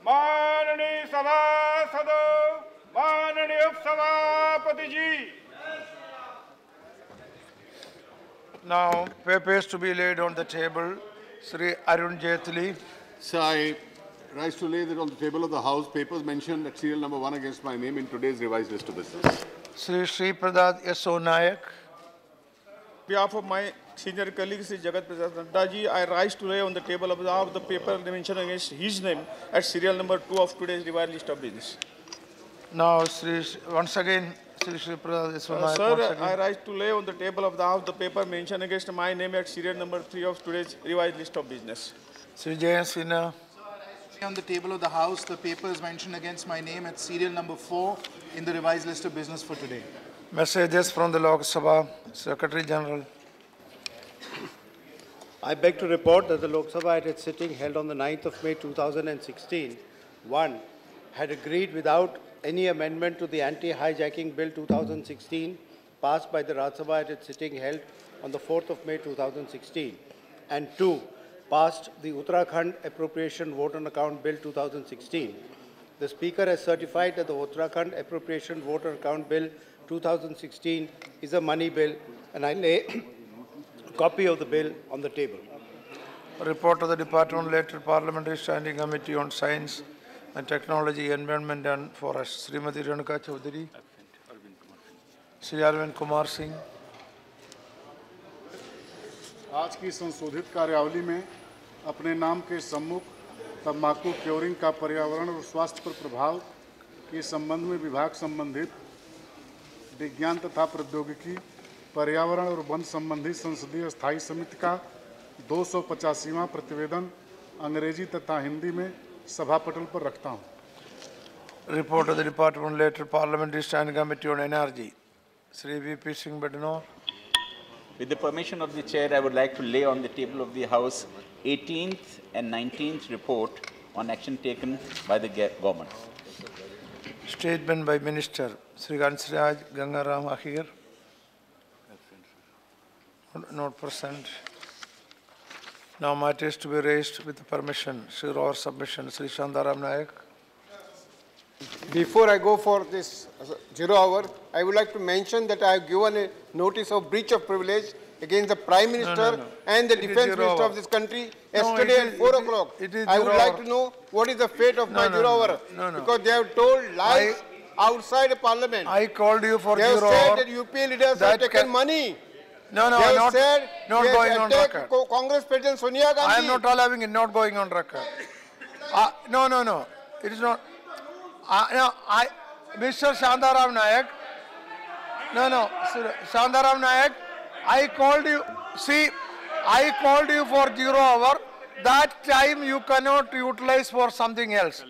माननीय सभासदों, माननीय उपसभापति जी। Now, papers to be laid on the table. Sri Arun Jaitley. Sir, I rise to lay that on the table of the House papers mentioned at serial number 1 against my name in today's revised list of business. Sri Pradad Yaso Nayak. On behalf of my senior colleague, Sri Jagat Prasad Nadda ji, I rise to lay on the table of the paper mentioned against his name at serial number 2 of today's revised list of business. Now, once again, Sri Pradad Yaso Nayak. Sir, I rise to lay on the table of the House the paper mentioned against my name at serial number 3 of today's revised list of business. Sri Jayant Sinha. On the table of the House, the papers mentioned against my name at serial number 4 in the revised list of business for today. Messages from the Lok Sabha, Secretary General. I beg to report that the Lok Sabha at its sitting held on the 9th of May 2016, 1. had agreed without any amendment to the Anti-Hijacking Bill 2016 passed by the Rajya Sabha at its sitting held on the 4th of May 2016, and 2. passed the Uttarakhand Appropriation Vote on Account Bill 2016. The Speaker has certified that the Uttarakhand Appropriation Vote on Account Bill 2016 is a money bill, and I lay a copy of the bill on the table. Report of the Department of Later Parliamentary Standing Committee on Science and Technology, Environment and Forests. Srimati Renuka Chaudhary. Sri Arvind Kumar Singh. आज की संशोधित कार्यावली में अपने नाम के सम्मुख तंबाकू curing का पर्यावरण और स्वास्थ्य पर प्रभाव के संबंध में विभाग संबंधित विज्ञान तथा प्रौद्योगिकी, पर्यावरण और वन संबंधी संसदीय स्थायी समिति का 285वां प्रतिवेदन अंग्रेजी तथा हिंदी में सभापटल पर रखता हूं। Report of the Department of Later Parliamentary Standing Committee on Energy. Sri V.P. Singh Badnoor. With the permission of the Chair, I would like to lay on the table of the House 18th and 19th report on action taken by the government. Statement by Minister. Sri Gansraj Gangaram Ahir. Not present. Now matters to be raised with the permission. Sri or submission. Sri Shandaram Nayak. Before I go for this 0 hour, I would like to mention that I have given a notice of breach of privilege against the Prime Minister and the Defence Minister of this country yesterday at 4 o'clock. I would like to know what is the fate of my 0 hour, because they have told lies outside the Parliament. I called you for 0 hour. They have said that UPA leaders have taken money. No, they have not said going on record. Congress President Sonia Gandhi. I am not allowing it, not going on record. No. It is not. Mr. Shandaram Nayak. No. Shandaram Nayak, I called you. See, I called you for 0 hour. That time you cannot utilize for something else.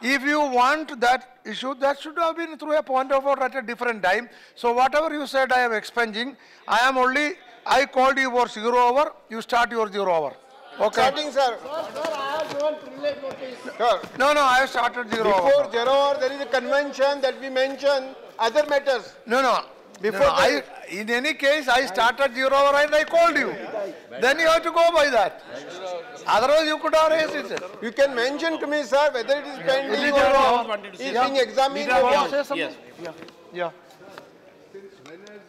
If you want that issue, that should have been through a point of order at a different time. So whatever you said, I am expunging. I called you for 0 hour. You start your 0 hour. Okay. Starting, sir. I have given privilege notice. Sir. No, I have started 0 hour. Before 0 hour, there is a convention that we mention other matters. No. In any case, I started 0 hour and I called you. Then you have to go by that. Otherwise, you could have raised it. You can mention to me, sir, whether it is pending or is being examined or not. Yeah. When has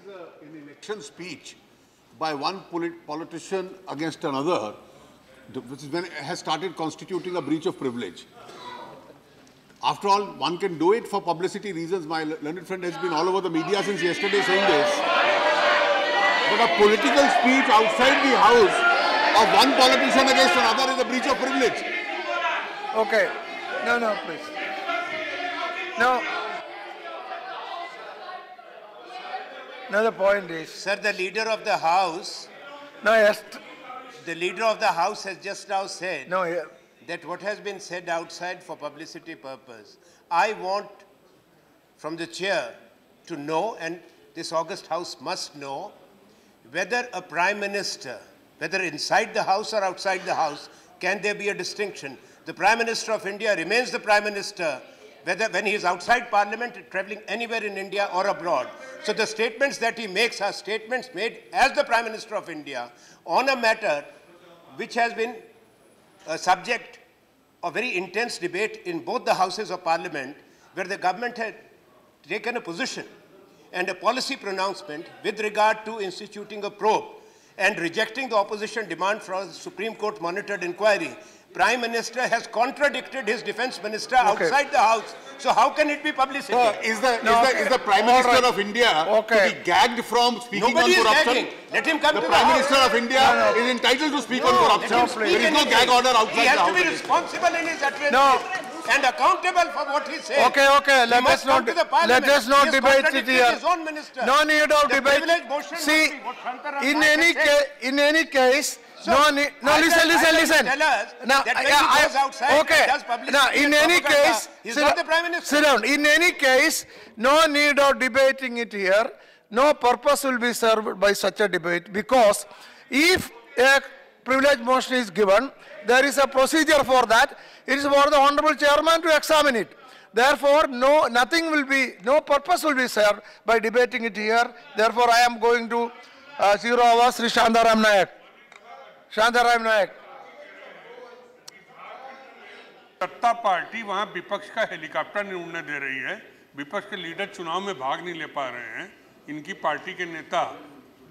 in election speech by one politician against another, which is when it has started constituting a breach of privilege. After all, one can do it for publicity reasons. My learned friend has been all over the media since yesterday saying this. But a political speech outside the House of one politician against another is a breach of privilege. Okay. No, please. No. No, the point is... Sir, the Leader of the House... No, yes. The Leader of the House has just now said... No, yeah. That what has been said outside for publicity purpose. I want from the Chair to know, and this August House must know, whether a Prime Minister, whether inside the House or outside the House, can there be a distinction? The Prime Minister of India remains the Prime Minister, whether when he is outside Parliament, travelling anywhere in India or abroad. So the statements that he makes are statements made as the Prime Minister of India on a matter which has been a subject of very intense debate in both the houses of parliament, where the government had taken a position and a policy pronouncement with regard to instituting a probe and rejecting the opposition demand for a Supreme Court monitored inquiry. Prime Minister has contradicted his defense minister outside the house. So how can it be publicity? Is the Prime Minister of India to be gagged from speaking Nobody on corruption? Is gagging. Let him come the to Prime the Minister house. of India is entitled to speak on corruption. There is no gag order outside He has the to be house. responsible in his address and accountable for what he says. Okay. Let us not debate it here. No need of debate. See, in any case. No, listen. Now, Now, in any case, sit down. In any case, no need of debating it here. No purpose will be served by such a debate, because if a privilege motion is given, there is a procedure for that. It is for the Honorable Chairman to examine it. Therefore, no purpose will be served by debating it here. Therefore, I am going to 0 hours, Sri Shantaram Nayak. Shantaram नायक। सत्ता party वहां विपक्ष का helicopter निर्णय दे रही है। विपक्ष के leader चुनाव में भाग नहीं ले पा रहे हैं। इनकी पार्टी के नेता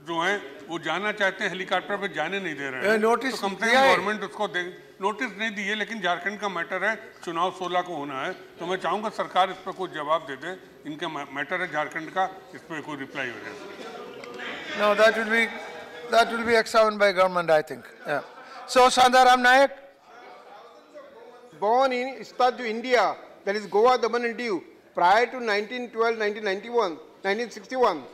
जो हैं वो जाना चाहते हैं, हेलीकॉप्टर पे जाने नहीं दे रहे हैं। नोटिस तो कम से कम गवर्नमेंट उसको दे। नोटिस नहीं दिए, लेकिन झारखंड का मैटर है, चुनाव 16 को होना है, तो मैं चाहूंगा सरकार इस पर कोई जवाब दे दे। इनका मैटर है झारखंड का, इस पर कोई रिप्लाई हो जाए। No, that will be examined by government, I think. Yeah. So, Shantaram Nayak. Born in Istadu, India, that is Goa, Daman and Diu, prior to 1912, 1991, 1961,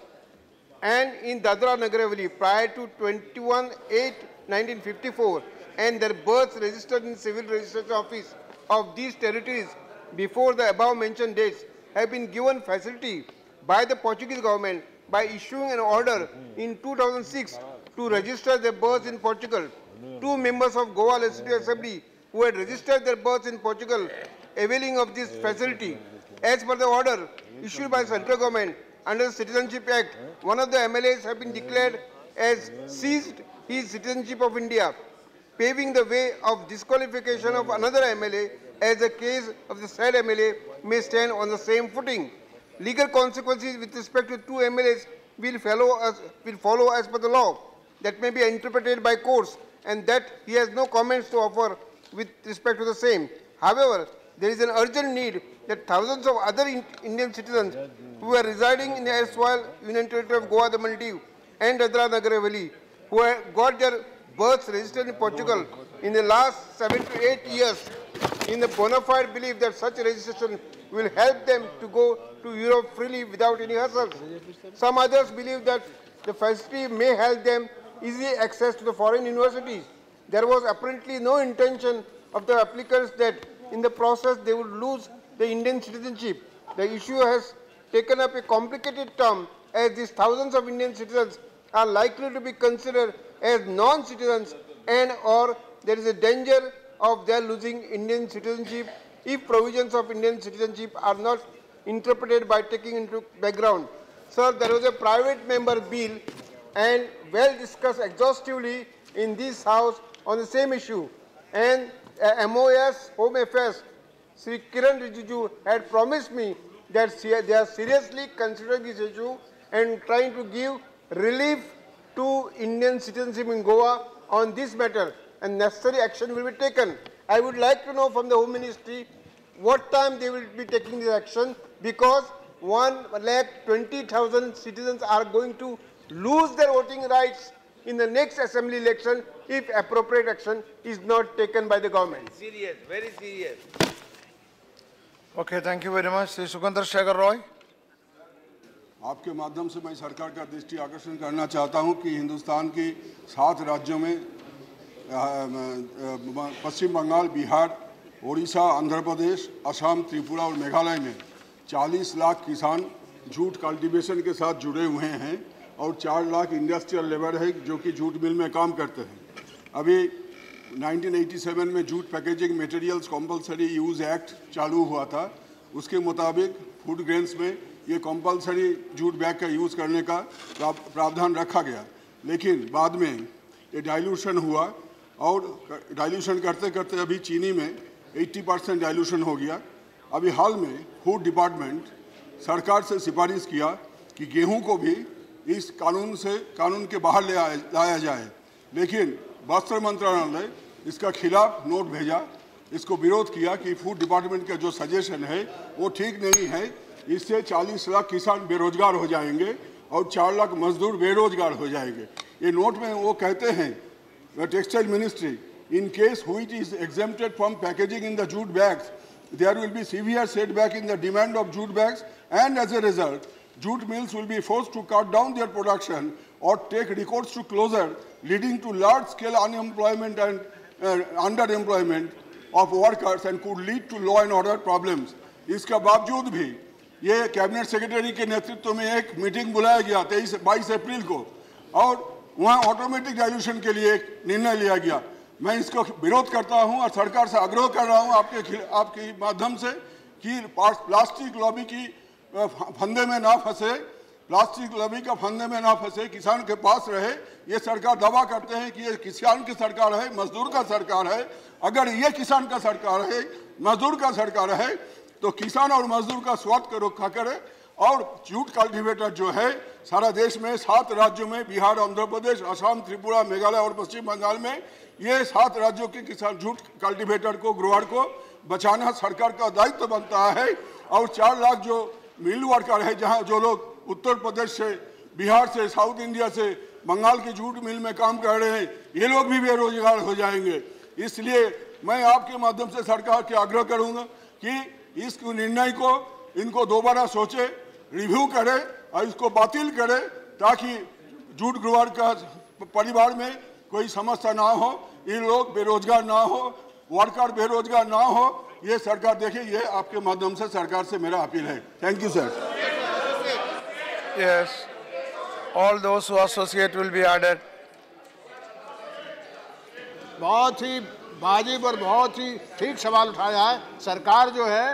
and in Dadra Nagar Haveli prior to 21/8/1954, and their births registered in Civil Registration Office of these territories before the above mentioned dates have been given facility by the Portuguese government by issuing an order in 2006 to register their births in Portugal. Two members of Goa Legislative Assembly who had registered their births in Portugal, availing of this facility. As per the order issued by the central government under the Citizenship Act, one of the MLAs have been declared as seized his citizenship of India, paving the way of disqualification of another MLA, as the case of the said MLA may stand on the same footing. Legal consequences with respect to two MLAs will follow as per the law that may be interpreted by courts, and that he has no comments to offer with respect to the same. However, there is an urgent need that thousands of other Indian citizens who are residing in the erstwhile Union Territory of Goa, Daman and Diu and Dadra Nagar Haveli, who have got their births registered in Portugal in the last 7 to 8 years, in the bona fide belief that such registration will help them to go to Europe freely without any hassles. Some others believe that the facility may help them easy access to the foreign universities. There was apparently no intention of the applicants that in the process they would lose the Indian citizenship. The issue has taken up a complicated term, as these thousands of Indian citizens are likely to be considered as non-citizens, and or there is a danger of their losing Indian citizenship if provisions of Indian citizenship are not interpreted by taking into background. Sir, there was a private member bill and well discussed exhaustively in this house on the same issue, and MOS Home Affairs Sri Kiran Rijiju had promised me that they are seriously considering this issue and trying to give relief to Indian citizenship in Goa on this matter, and necessary action will be taken. I would like to know from the Home Ministry what time they will be taking this action, because 1,20,000 citizens are going to lose their voting rights in the next assembly election if appropriate action is not taken by the government. Serious, very serious. Okay, thank you very much. Sri Sukandar Shekhar Roy. आपके माध्यम से मैं सरकार का दृष्टि आकर्षण करना चाहता हूं कि हिंदुस्तान के 7 राज्यों में पश्चिम बंगाल, बिहार, ओडिशा, आंध्र प्रदेश, असम, त्रिपुरा और मेघालय में 40 लाख किसान जूट कल्टीवेशन के साथ जुड़े हुए हैं और 4 लाख इंडस्ट्रियल लेबर है जो कि जूट मिल में काम करते हैं। अभी 1987 में jute packaging materials compulsory use act चालू हुआ था। उसके मुताबिक फूड ग्रेन्स में ये कंपलसरी जूट बैग का यूज़ करने का प्रावधान रखा गया, लेकिन बाद में ये डाइल्यूशन हुआ और डाइल्यूशन करते करते अभी चीनी में 80% डाइल्यूशन हो गया। अभी हाल में फूड डिपार्टमेंट सरकार से सिफारिश किया कि गेहूं को भी इस कानून के बाहर लाया जाए, लेकिन वस्त्र मंत्रालय इसका खिलाफ नोट भेजा, इसको विरोध किया कि फूड डिपार्टमेंट का जो सजेशन है वो ठीक नहीं है, इससे 40 लाख किसान बेरोजगार हो जाएंगे और 4 लाख मजदूर बेरोजगार हो जाएंगे। ये नोट में वो कहते हैं, textile ministry, in case wheat is exempted from packaging in the jute bags, there will be severe setback in the demand of jute bags, and as a result, jute mills will be forced to cut down their production or take recourse to closure, leading to large-scale unemployment and underemployment of workers and could lead to law and order problems. इसका बावजूद भी ये cabinet secretary के नेतृत्व में एक meeting बुलाया गया 22 अप्रैल को, और वहाँ ऑटोमेटिक डाइल्यूशन के लिए एक निर्णय लिया गया। मैं इसको विरोध करता हूं और सरकार से आग्रह कर रहा हूं आपके माध्यम से कि प्लास्टिक लॉबी की फंदे में ना फंसे, प्लास्टिक लॉबी का फंदे में ना फंसे, किसान के पास रहे। ये सरकार दावा करते हैं कि ये किसान की सरकार है, मजदूर का सरकार है। अगर ये किसान का सरकार है, मजदूर का सरकार है, तो किसान और मजदूर का स्वार्थ को रखा करे। और जूट कल्टीवेटर जो है सारा देश में 7 राज्यों में, बिहार, आंध्र प्रदेश, असम, त्रिपुरा, मेघालय और पश्चिम बंगाल में, ये 7 राज्यों के किसान जूट कल्टीवेटर को, ग्रोवर को बचाना सरकार का दायित्व बनता है। और 4 लाख जो मिल वर्कर है, जहां जो लोग उत्तर प्रदेश से, बिहार से, साउथ इंडिया से, बंगाल की जूट मिल में काम कर रहे हैं, ये लोग भी बेरोजगार हो जाएंगे। इसलिए मैं आपके माध्यम से सरकार के आग्रह करूंगा कि इस निर्णय को इनको दोबारा सोचे, रिव्यू करे और इसको बातिल करे, ताकि जूट ग्रोवर का परिवार में कोई समस्या ना हो, ये लोग बेरोजगार ना हो, वर्कर बेरोजगार ना हो। ये सरकार देखे, ये आपके माध्यम से सरकार से मेरा अपील है। Thank you sir. Yes, all those who associate will be added. बहुत ही वाजिब और बहुत ही ठीक सवाल उठाया है। सरकार जो है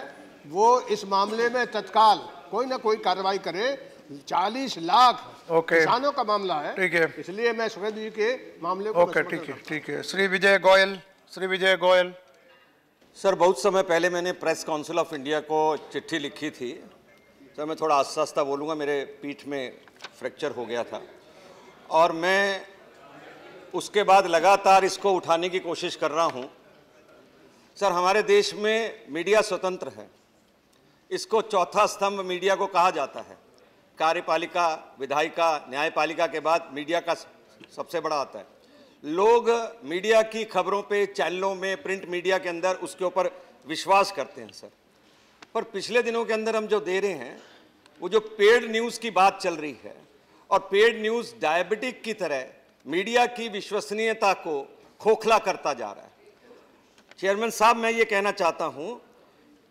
वो इस मामले में तत्काल कोई ना कोई कार्रवाई करे। 40 लाख किसानों का मामला है, ठीक है, इसलिए मैं सुरेंद्र जी के मामले को ठीक है। श्री विजय गोयल। सर, बहुत समय पहले मैंने प्रेस काउंसिल ऑफ इंडिया को चिट्ठी लिखी थी। सर, मैं थोड़ा आस्ता आस्ता बोलूँगा, मेरे पीठ में फ्रैक्चर हो गया था और मैं उसके बाद लगातार इसको उठाने की कोशिश कर रहा हूँ। सर, हमारे देश में मीडिया स्वतंत्र है, इसको चौथा स्तंभ मीडिया को कहा जाता है। कार्यपालिका, विधायिका, न्यायपालिका के बाद मीडिया का सबसे बड़ा आता है। लोग मीडिया की खबरों पे, चैनलों में, प्रिंट मीडिया के अंदर उसके ऊपर विश्वास करते हैं सर। पर पिछले दिनों के अंदर हम जो दे रहे हैं, वो जो पेड न्यूज़ की बात चल रही है, और पेड न्यूज़ डायबिटिक की तरह मीडिया की विश्वसनीयता को खोखला करता जा रहा है। चेयरमैन साहब, मैं ये कहना चाहता हूं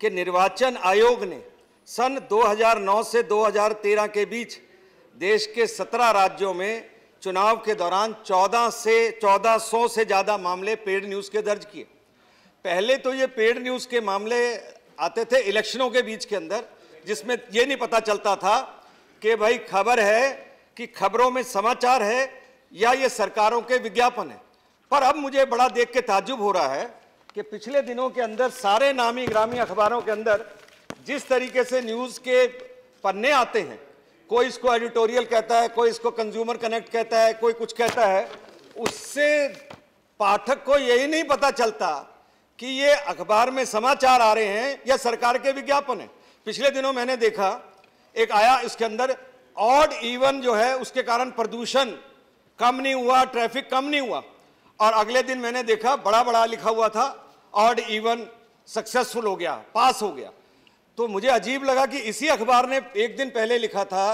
कि निर्वाचन आयोग ने सन 2009 से 2013 के बीच देश के 17 राज्यों में चुनाव के दौरान 1400 से ज़्यादा मामले पेड न्यूज़ के दर्ज किए। पहले तो ये पेड न्यूज़ के मामले आते थे इलेक्शनों के बीच के अंदर, जिसमें ये नहीं पता चलता था कि भाई खबर है कि खबरों में समाचार है या ये सरकारों के विज्ञापन है। पर अब मुझे बड़ा देख के ताज्जुब हो रहा है कि पिछले दिनों के अंदर सारे नामी ग्रामी अखबारों के अंदर जिस तरीके से न्यूज़ के पन्ने आते हैं, कोई इसको एडिटोरियल कहता है, कोई इसको कंज्यूमर कनेक्ट कहता है, कोई कुछ कहता है, उससे पाठक को यही नहीं पता चलता कि ये अखबार में समाचार आ रहे हैं या सरकार के विज्ञापन है। पिछले दिनों मैंने देखा एक आया, इसके अंदर ऑड इवन जो है उसके कारण प्रदूषण कम नहीं हुआ, ट्रैफिक कम नहीं हुआ, और अगले दिन मैंने देखा बड़ा बड़ा लिखा हुआ था ऑड इवन सक्सेसफुल हो गया, पास हो गया। तो मुझे अजीब लगा कि इसी अखबार ने एक दिन पहले लिखा था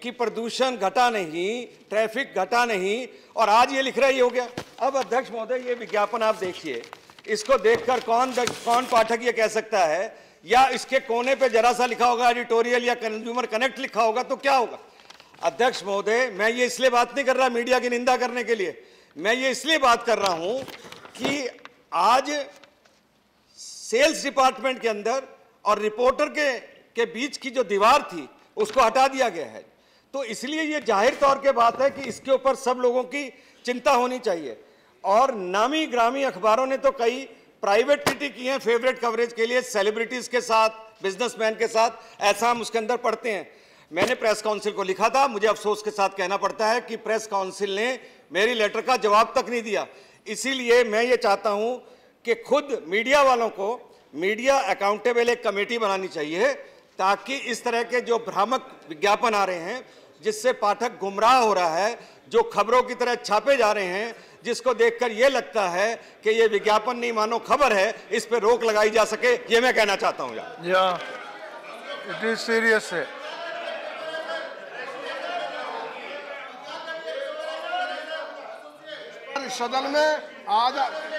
कि प्रदूषण घटा नहीं, ट्रैफिक घटा नहीं, और आज ये लिख रहा है ये हो गया। अब अध्यक्ष महोदय, ये विज्ञापन आप देखिए, इसको देखकर कौन पाठक ये कह सकता है, या इसके कोने पे जरा सा लिखा होगा एडिटोरियल या कंज्यूमर कनेक्ट लिखा होगा तो क्या होगा। अध्यक्ष महोदय, मैं ये इसलिए बात नहीं कर रहा मीडिया की निंदा करने के लिए, मैं ये इसलिए बात कर रहा हूं कि आज सेल्स डिपार्टमेंट के अंदर और रिपोर्टर के बीच की जो दीवार थी उसको हटा दिया गया है। तो इसलिए ये जाहिर तौर पे बात है कि इसके ऊपर सब लोगों की चिंता होनी चाहिए। और नामी ग्रामी अखबारों ने तो कई प्राइवेट ट्वीटी की हैं फेवरेट कवरेज के लिए, सेलिब्रिटीज के साथ, बिजनेसमैन के साथ, ऐसा हम उसके अंदर पढ़ते हैं। मैंने प्रेस काउंसिल को लिखा था, मुझे अफसोस के साथ कहना पड़ता है कि प्रेस काउंसिल ने मेरी लेटर का जवाब तक नहीं दिया। इसीलिए मैं ये चाहता हूं कि खुद मीडिया वालों को मीडिया अकाउंटेबल एक कमेटी बनानी चाहिए, ताकि इस तरह के जो भ्रामक विज्ञापन आ रहे हैं जिससे पाठक गुमराह हो रहा है, जो खबरों की तरह छापे जा रहे हैं, जिसको देखकर यह लगता है कि ये विज्ञापन नहीं मानो खबर है, इस पर रोक लगाई जा सके, ये मैं कहना चाहता हूं यार। इट इज सीरियस है। सदन में आज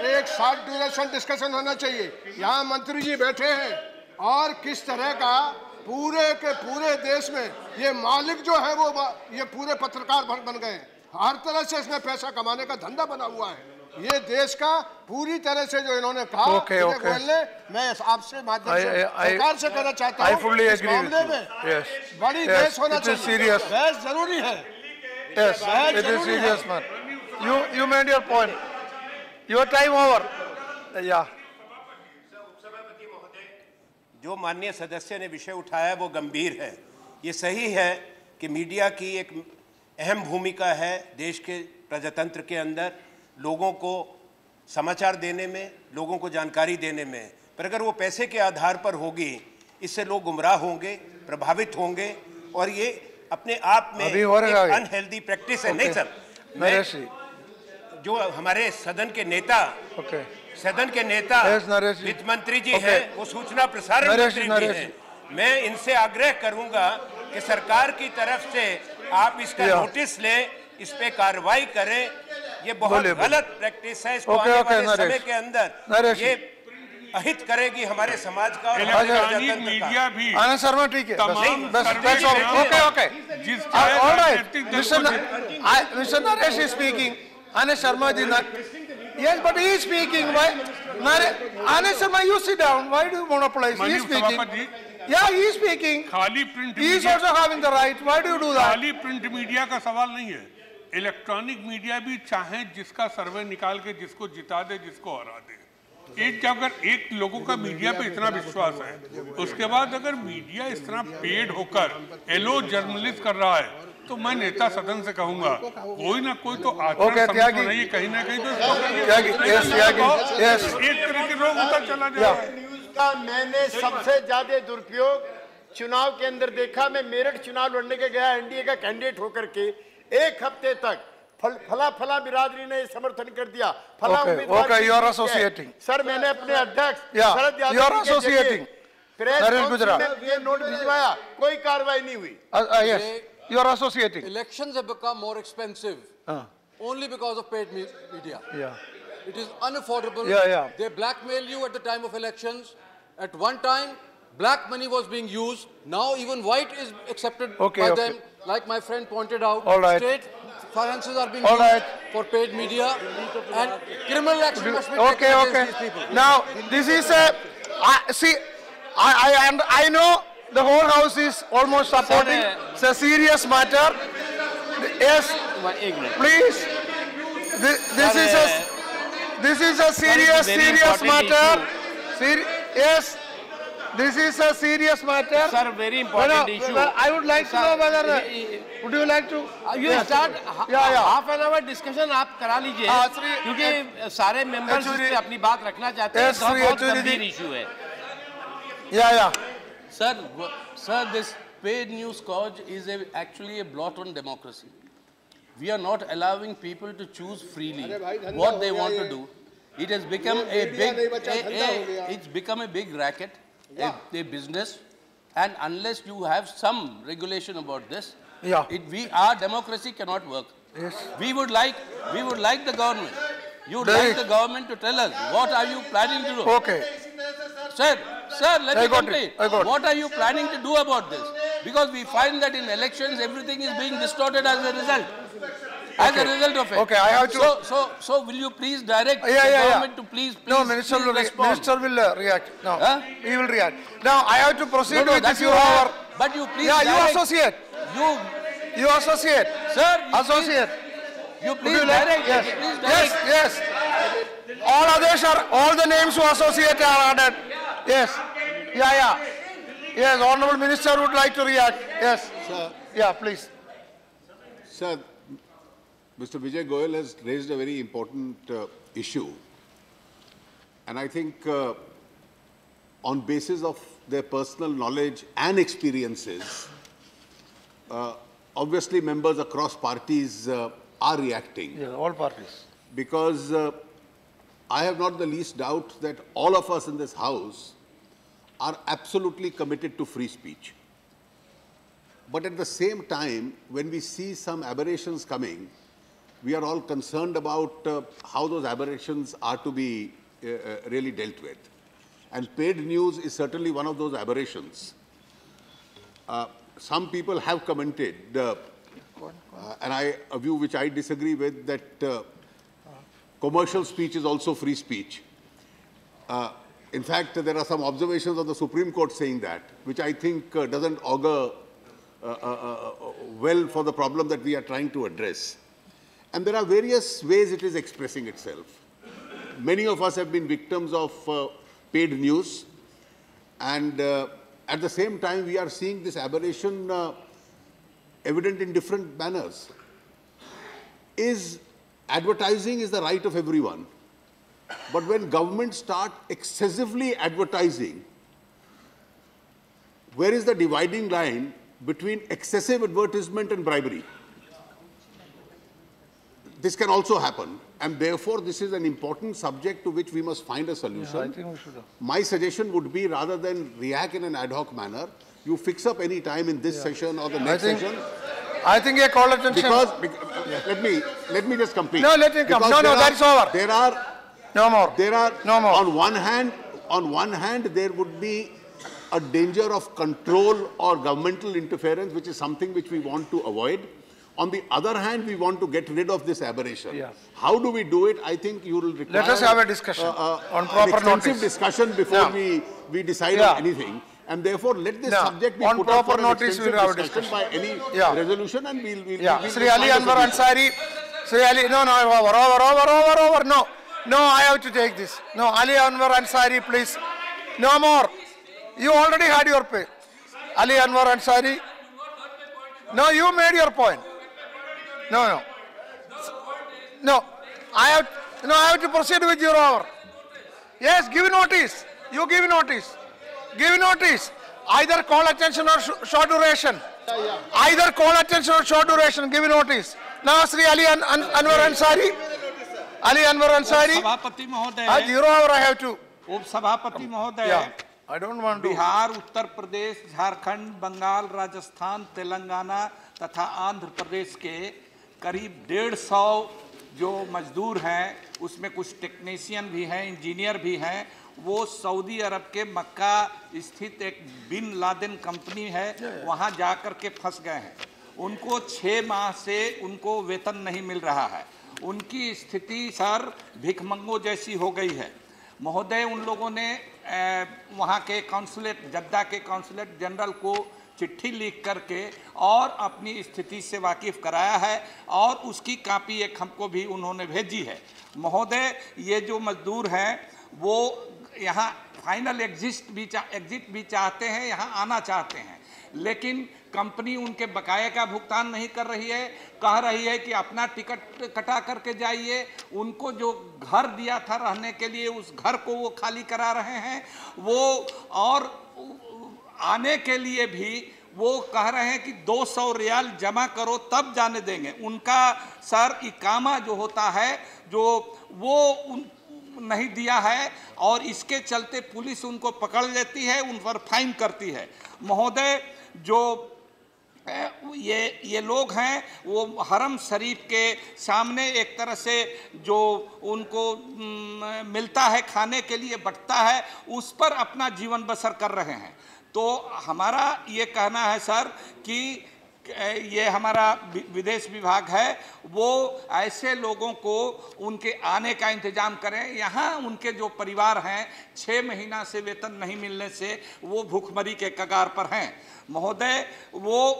एक शॉर्ट ड्यूरेशन डिस्कशन होना चाहिए। यहाँ मंत्री जी बैठे हैं और किस तरह का पूरे के पूरे देश में ये मालिक जो है वो ये पूरे पत्रकार बन गए हैं। हर तरह से इसमें पैसा कमाने का धंधा बना हुआ है। ये देश का पूरी तरह से जो इन्होंने कहा बोलने, मैं आपसे माध्यम से सरकार से कहना चाहता हूँ इस मामले में बड़ी बहस होना चाहिए। बहस जरूरी है। It is serious, man. You made your point. Your time over. Yeah. जो माननीय सदस्य ने विषय उठाया वो गंभीर है। ये सही है कि मीडिया की एक अहम भूमिका है देश के प्रजातंत्र के अंदर, लोगों को समाचार देने में, लोगों को जानकारी देने में। पर अगर वो पैसे के आधार पर होगी, इससे लोग गुमराह होंगे, प्रभावित होंगे, और ये अपने आप में एक अनहेल्दी प्रैक्टिस है। नहीं सर, जो हमारे सदन के नेता वित्त मंत्री जी हैं, वो सूचना प्रसारण मंत्री जी हैं, मैं इनसे आग्रह करूंगा कि सरकार की तरफ से आप इसका नोटिस लें, इस पे कार्रवाई करें। ये बहुत गलत प्रैक्टिस है। इसको आने वाले समय के अंदर ये अहित करेगी हमारे समाज का और इलेक्ट्रॉनिक मीडिया भी। आनंद शर्मा ठीक है, mister Naresh is speaking. Anand Sharma ji, yes, but he is speaking. Why? Anand Sharma, you sit down. Why do you monopolize? He is speaking. Yeah, he is speaking. खाली print he is also having the right. Why do you do that? खाली print media का सवाल नहीं है, electronic media भी चाहे जिसका सर्वे निकाल के जिसको जिता दे, जिसको हरा दे। एक अगर एक लोगों का मीडिया पे इतना विश्वास है, उसके बाद अगर मीडिया इस तरह पेड होकर एलो जर्नलिस्ट कर रहा है, तो मैं नेता सदन से कहूंगा कोई ना कोई तो आचरण बनाइए, कहीं ना कहीं तो एक तरह के रोग होता चला जाए। मैंने सबसे ज्यादा दुरुपयोग चुनाव के अंदर देखा। मैं मेरठ चुनाव लड़ने के गया एनडीए का कैंडिडेट होकर के, एक हफ्ते तक फला बिरादरी ने समर्थन कर दिया, फला उम्मीदवार। सर, मैंने अपने अध्यक्ष शरद यादव प्रेस ये नोट भिजवाया, कोई कार्रवाई नहीं हुई। You are associating. Elections have become more expensive only because of paid media. Yeah. It is unaffordable. Yeah. They blackmail you at the time of elections. At one time, black money was being used. Now even white is accepted by them. Like my friend pointed out, state finances are being used for paid media, and criminal action must be taken against these people. Now, this is a... I know the whole house is almost supporting. It's a serious matter. Yes, please. This is a serious matter. Yes, this is a serious matter. Sir, very important issue. I would like to know whether would you like to? You start half an hour discussion आप करा लीजिए, क्योंकि सारे members इस पे अपनी बात रखना चाहते हैं। बहुत गंभीर issue है। Yeah. Sir, this paid news scourge is actually a blot on democracy. We are not allowing people to choose freely what they want to do. It has become a big racket, a business, and unless you have some regulation about this, our democracy cannot work. Yes. We would like the government. You would like the government to tell us what are you planning to do. Okay. Sir, let me complete. What are you planning to do about this? Because we find that in elections everything is being distorted as a result. As a result of it. Okay, I have to. So will you please direct the government to please No, Minister will react. No, he will react. Now I have to proceed with this. But you please. Yeah, you associate. You associate. Sir, associate. You please direct. Yes. All others are, all the names who associate are added. Yes. Yeah. Yes, Honorable Minister would like to react. Yes. Sir. Yeah, please. Sir, Mr. Vijay Goyal has raised a very important issue. And I think on basis of their personal knowledge and experiences, obviously members across parties are reacting. Yeah, all parties. Because I have not the least doubt that all of us in this House are absolutely committed to free speech. But at the same time, when we see some aberrations coming, we are all concerned about how those aberrations are to be really dealt with. And paid news is certainly one of those aberrations. Some people have commented, and a view which I disagree with, that commercial speech is also free speech. In fact, there are some observations of the Supreme Court saying that, which I think doesn't augur well for the problem that we are trying to address. And there are various ways it is expressing itself. Many of us have been victims of paid news, and at the same time we are seeing this aberration evident in different manners. Advertising is the right of everyone, but when governments start excessively advertising, where is the dividing line between excessive advertisement and bribery? This can also happen, and therefore this is an important subject to which we must find a solution. Yeah, I think we should. My suggestion would be, rather than react in an ad hoc manner, you fix up any time in this session or the next session. I think a call attention. Because let me just complete. No, let him come. Because No, that's over. There are no more. There are no more. On one hand, there would be a danger of control or governmental interference, which is something which we want to avoid. On the other hand, we want to get rid of this aberration. Yeah. How do we do it? I think you will require. Let us have a discussion on proper extensive notice. discussion before we decide on anything. And therefore, let this subject be on put up proper for an notice. extensive We'll have a discussion by any resolution, and we'll Sri Ali Anwar Ansari. Sri Ali, no, over. No, I have to take this. No, Ali Anwar Ansari, please. No more. You already had your pay. Ali Anwar Ansari. No, you made your point. No. I have to proceed with your order. Yes, give notice. You give notice. Give notice. Either call attention or short duration. Either call attention or short duration. Give notice. Now, Sri Ali Anwar Ansari. Ali Anwar Ansari. सभापति महोदय. 0 hour I have to. उप सभापति महोदय. I don't want to. Bihar, Uttar Pradesh, Jharkhand, Bengal, Rajasthan, Telangana तथा आंध्र प्रदेश के करीब 150 जो मजदूर हैं, उसमें कुछ टेक्नीशियन भी हैं, इंजीनियर भी हैं, वो सऊदी अरब के मक्का स्थित एक बिन लादेन कंपनी है, वहाँ जाकर के फंस गए हैं। उनको 6 माह से उनको वेतन नहीं मिल रहा है। उनकी स्थिति सर भिखमंगों जैसी हो गई है। महोदय, उन लोगों ने वहाँ के कॉन्सुलेट, जद्दा के कॉन्सुलेट जनरल को चिट्ठी लिख करके और अपनी स्थिति से वाकिफ कराया है, और उसकी कापी एक हमको भी उन्होंने भेजी है। महोदय, ये जो मजदूर हैं वो यहाँ फाइनल एग्जिट भी चाहते हैं, यहाँ आना चाहते हैं, लेकिन कंपनी उनके बकाये का भुगतान नहीं कर रही है, कह रही है कि अपना टिकट कटा करके जाइए। उनको जो घर दिया था रहने के लिए, उस घर को वो खाली करा रहे हैं। वो और आने के लिए भी वो कह रहे हैं कि 200 रियाल जमा करो तब जाने देंगे। उनका सर इकामा जो होता है, जो वो नहीं दिया है, और इसके चलते पुलिस उनको पकड़ लेती है, उन पर फाइन करती है। महोदय, जो ये लोग हैं वो हरम शरीफ के सामने एक तरह से जो उनको मिलता है खाने के लिए बंटता है, उस पर अपना जीवन बसर कर रहे हैं। तो हमारा ये कहना है सर कि ये हमारा विदेश विभाग है, वो ऐसे लोगों को उनके आने का इंतजाम करें। यहाँ उनके जो परिवार हैं 6 महीना से वेतन नहीं मिलने से वो भूखमरी के कगार पर हैं। महोदय, वो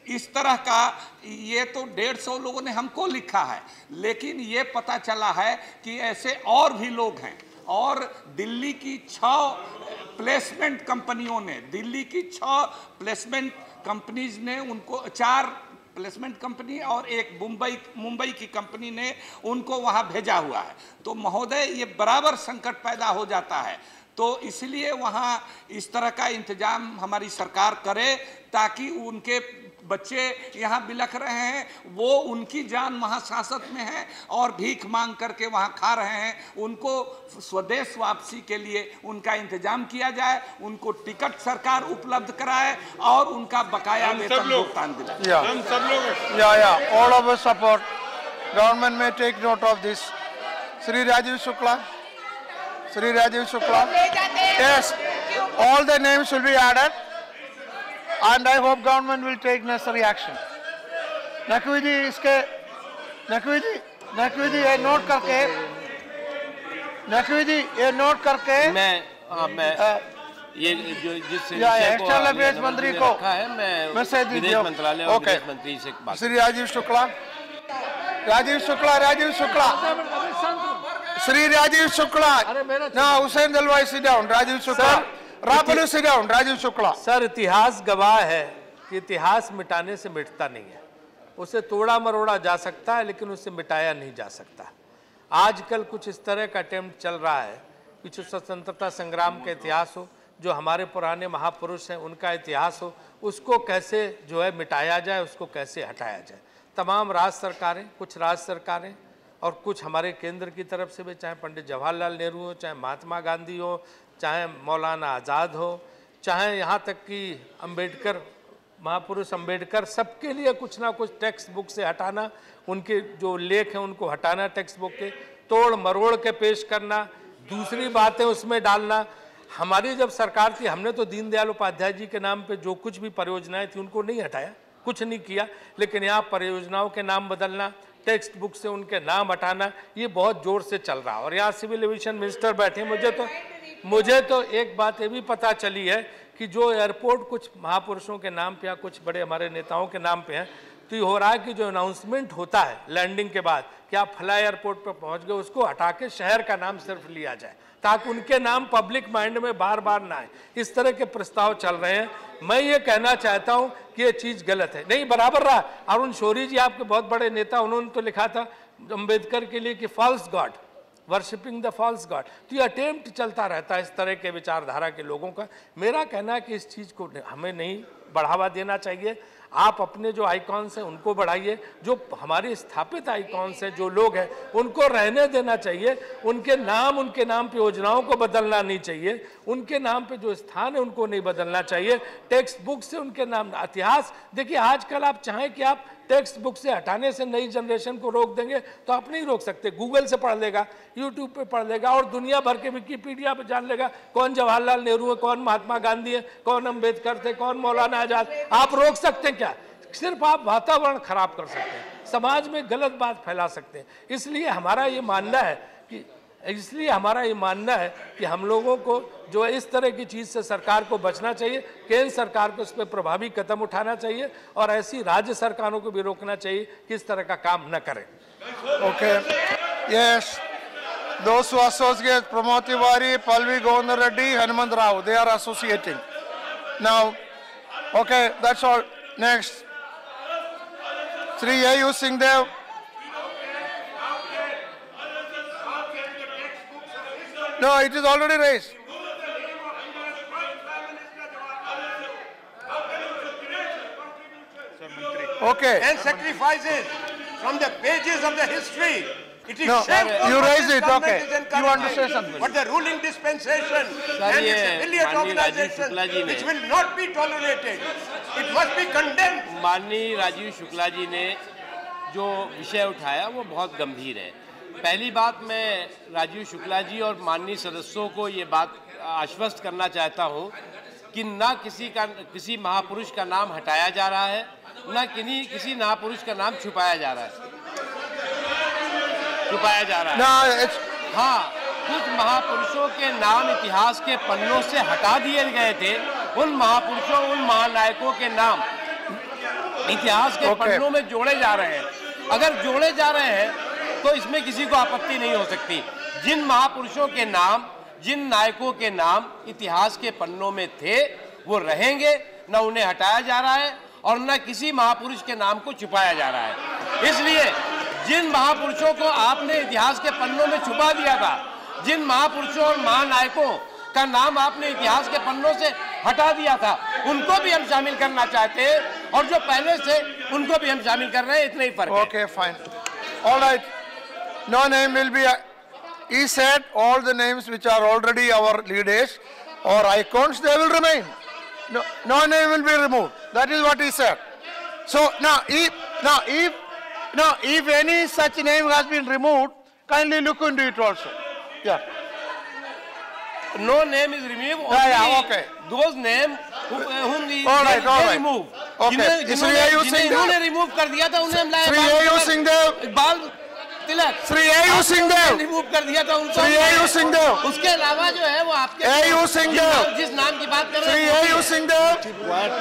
इस तरह का ये तो 150 लोगों ने हमको लिखा है, लेकिन ये पता चला है कि ऐसे और भी लोग हैं। और दिल्ली की 6 प्लेसमेंट कंपनियों ने, दिल्ली की 6 प्लेसमेंट कंपनीज ने उनको, 4 प्लेसमेंट कंपनी और एक मुंबई की कंपनी ने उनको वहां भेजा हुआ है। तो महोदय, ये बराबर संकट पैदा हो जाता है। तो इसलिए वहाँ इस तरह का इंतजाम हमारी सरकार करे ताकि उनके बच्चे यहाँ बिलख रहे हैं, वो उनकी जान महासासत में है और भीख मांग करके वहाँ खा रहे हैं, उनको स्वदेश वापसी के लिए उनका इंतजाम किया जाए, उनको टिकट सरकार उपलब्ध कराए और उनका बकाया वेतन भुगतान दिलाए। हम सब लोग all of us support. Government may take note of this. Shri Rajiv Shukla. Shri Rajiv Shukla. Yes, all the names will be added, and I hope government will take necessary action. Naqvi जी इसके, नकवी जी ये note करके, नकवी जी ये note करके मैं ये जो जिस external affairs मंत्री को मैसेज दीजिए, विदेश मंत्रालय और विदेश मंत्री से बात। श्री राजीव शुक्ला, राजीव शुक्ला, राजीव शुक्ला, श्री राजीव शुक्ला, ना हुसैन दलवाई sit down, राजीव शुक्ला, रापलू sit down, Rajiv Shukla. Sir, इतिहास गवाह है कि इतिहास मिटाने से मिटता नहीं है, उसे तोड़ा मरोड़ा जा सकता है लेकिन उसे मिटाया नहीं जा सकता। आजकल कुछ इस तरह का अटेम्प्ट चल रहा है कि जो स्वतंत्रता संग्राम का इतिहास हो, जो हमारे पुराने महापुरुष हैं उनका इतिहास हो, उसको कैसे जो है मिटाया जाए, उसको कैसे हटाया जाए। तमाम राज्य सरकारें, कुछ राज्य सरकारें और कुछ हमारे केंद्र की तरफ से भी, चाहे पंडित जवाहरलाल नेहरू हो, चाहे महात्मा गांधी हो, चाहे मौलाना आज़ाद हो, चाहे यहाँ तक कि अम्बेडकर, महापुरुष अम्बेडकर, सबके लिए कुछ ना कुछ टेक्स्ट बुक से हटाना, उनके जो लेख हैं उनको हटाना, टेक्स्ट बुक के तोड़ मरोड़ के पेश करना, दूसरी बातें उसमें डालना। हमारी जब सरकार थी, हमने तो दीनदयाल उपाध्याय जी के नाम पे जो कुछ भी परियोजनाएं थी उनको नहीं हटाया, कुछ नहीं किया, लेकिन यहाँ परियोजनाओं के नाम बदलना, टेक्स्ट बुक से उनके नाम हटाना, ये बहुत जोर से चल रहा है। और यहाँ सिविल एविएशन मिनिस्टर बैठे, मुझे तो एक बात ये भी पता चली है कि जो एयरपोर्ट कुछ महापुरुषों के नाम पे या कुछ बड़े हमारे नेताओं के नाम पे हैं, तो ये हो रहा है कि जो अनाउंसमेंट होता है लैंडिंग के बाद कि आप फला एयरपोर्ट पर पहुंच गए, उसको हटा के शहर का नाम सिर्फ लिया जाए ताकि उनके नाम पब्लिक माइंड में बार बार ना आए। इस तरह के प्रस्ताव चल रहे हैं। मैं ये कहना चाहता हूँ कि ये चीज़ गलत है, नहीं बराबर रहा। अरुण शौरी जी आपके बहुत बड़े नेता, उन्होंने तो लिखा था अम्बेडकर के लिए कि false god, worshipping the false god. तो ये अटेम्प्ट चलता रहता है इस तरह के विचारधारा के लोगों का। मेरा कहना है कि इस चीज़ को हमें नहीं बढ़ावा देना चाहिए। आप अपने जो आइकॉन्स हैं उनको बढ़ाइए, जो हमारे स्थापित आइकॉन्स हैं, जो लोग हैं उनको रहने देना चाहिए। उनके नाम पे योजनाओं को बदलना नहीं चाहिए, उनके नाम पे जो स्थान है उनको नहीं बदलना चाहिए। टेक्स्ट बुक से उनके नाम, इतिहास देखिए, आजकल आप चाहें कि आप टेक्स्ट बुक से हटाने से नई जनरेशन को रोक देंगे तो आप नहीं रोक सकते। गूगल से पढ़ लेगा, यूट्यूब पे पढ़ लेगा और दुनिया भर के विकिपीडिया पे जान लेगा कौन जवाहरलाल नेहरू है, कौन महात्मा गांधी है, कौन अम्बेडकर थे, कौन मौलाना आजाद। आप रोक सकते हैं क्या? सिर्फ आप वातावरण खराब कर सकते हैं, समाज में गलत बात फैला सकते हैं। इसलिए हमारा ये मानना है कि हम लोगों को जो इस तरह की चीज़ से सरकार को बचना चाहिए, केंद्र सरकार को इस पर प्रभावी कदम उठाना चाहिए और ऐसी राज्य सरकारों को भी रोकना चाहिए कि इस तरह का काम न करें। Okay, yes, those who associate Pramod Tiwari, Palvi Govindar Reddy, Hanuman Rao, they are associating. Now, okay, that's all. Next, Sri A.U. Singdev. No, it is already raised. Okay. And sacrifices from the pages of the history. It is no, shameful. You raise it, okay. You want to say something? But the ruling dispensation and its affiliate organization, which will not be tolerated, it must be condemned. माननीय राजीव शुक्ला जी ने जो विषय उठाया वो बहुत गंभीर है। पहली बात, मैं राजीव शुक्ला जी और माननीय सदस्यों को ये बात आश्वस्त करना चाहता हूँ कि ना किसी महापुरुष का नाम हटाया जा रहा है, ना किसी महापुरुष का नाम छुपाया जा रहा है। हाँ, कुछ महापुरुषों के नाम इतिहास के पन्नों से हटा दिए गए थे। उन महापुरुषों, उन महानायकों के नाम इतिहास के पन्नों में जोड़े जा रहे हैं। अगर जोड़े जा रहे हैं तो इसमें किसी को आपत्ति नहीं हो सकती। जिन महापुरुषों के नाम, जिन नायकों के नाम इतिहास के पन्नों में थे वो रहेंगे, न उन्हें हटाया जा रहा है और न किसी महापुरुष के नाम को छुपाया जा रहा है। इसलिए जिन महापुरुषों को आपने इतिहास के पन्नों में छुपा दिया था, जिन महापुरुषों और महानायकों का नाम आपने इतिहास के पन्नों से हटा दिया था, उनको भी हम शामिल करना चाहते हैं और जो पहले से उनको भी हम शामिल कर रहे हैं, इतना ही फर्क है। Okay, fine. All right. No name will be. He said all the names which are already our leaders or icons, they will remain. No name will be removed. That is what he said. So now, if any such name has been removed, kindly look into it also. Yeah. No name is removed. Okay. Those names whom we remove. Okay. जिन्होंने remove कर दिया था उन्हें हम लाए। Sri A.U. Singhdeo. बाल तिलक। Sri A.U. Singhdeo. remove कर दिया था उनको। Sri A.U. Singhdeo. उसके अलावा जो है वो आपके A.U. Singhdeo. जिस नाम की बात कर रहे Sri हैं। A.U. Singhdeo.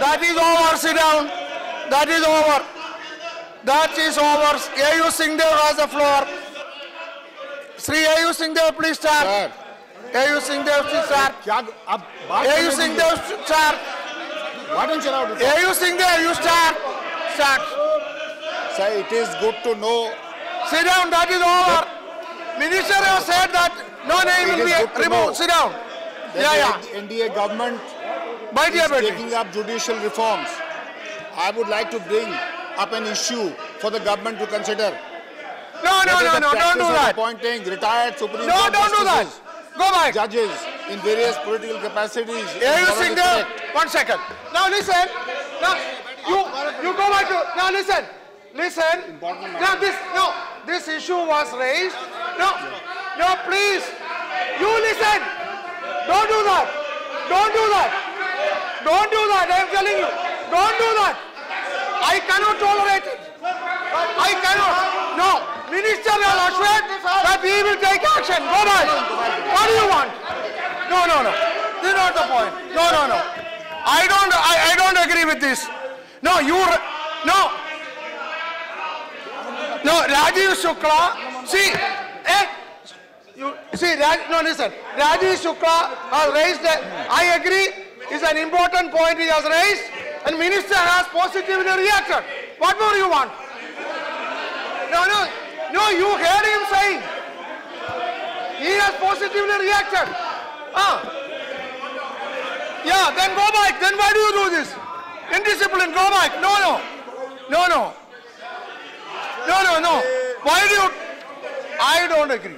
That is over. Sit down. That is over. That is over. A.U. Singhdeo has the floor. Sri A.U. Singhdeo, please start. A.U. Singhdeo, please start. A.U. Singhdeo, start. Why don't you allow to talk? A.U. Singhdeo, you start. Start. Sir, it is good to know. Sit down, that is over. Minister has said that no name will be removed. Sit down. The NDA government is taking up judicial reforms. I would like to bring up an issue for the government to consider. No, don't do that. Appointing retired Supreme No, Court don't do that. justices, Go back. judges in various political capacities. A.U. Singhdeo, 1 second. Now listen. Now you go back to. Now listen. Now this issue was raised. No, please. You listen. Don't do that. Don't do that. Don't do that. I am telling you. Don't do that. I cannot tolerate it. I cannot. No. Minister has assured that he will take action. Go back. What do you want? No. This is not the point. No. I don't agree with this. No, Rajiv Shukla. Listen. Rajiv Shukla has raised. I agree. It's an important point he has raised, and minister has positively reacted. What more you want? No, you heard him saying. He has positively reacted. Yeah, then go back. Then why do you do this? Indiscipline, go back. No. Why do you? I don't agree.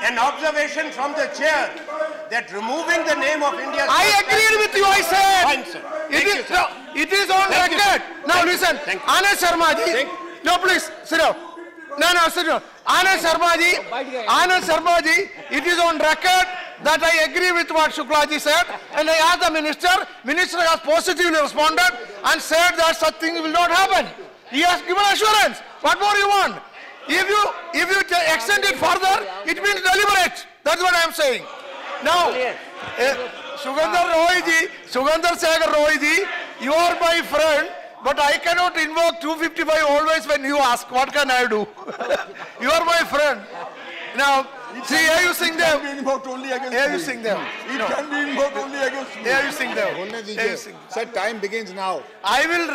An observation from the chair that removing the name of India. I agreed with you, I said. Fine, sir. It is on record. Now listen, Anand Sharma ji. No, please, sit down. No, sit down. Anand Sharma ji, it is on record that I agree with what Shukla ji said, and I asked the minister has positively responded and said that such thing will not happen. He has given assurance. What more you want? If you extend it further, it means deliberate. That's what I am saying. Now, Sugandhar Sekhar Roy ji, you are my friend, but I cannot invoke 255 always when you ask. What can I do? You are my friend. Now, see, A.U. Singhdeo. It can be invoked only against A.U. Singhdeo. It can be invoked only against me. A.U. Singhdeo. Sir, time begins now. I will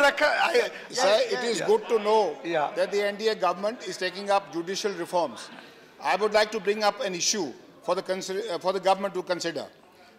Sir, it is good to know that the NDA government is taking up judicial reforms. I would like to bring up an issue for the government to consider.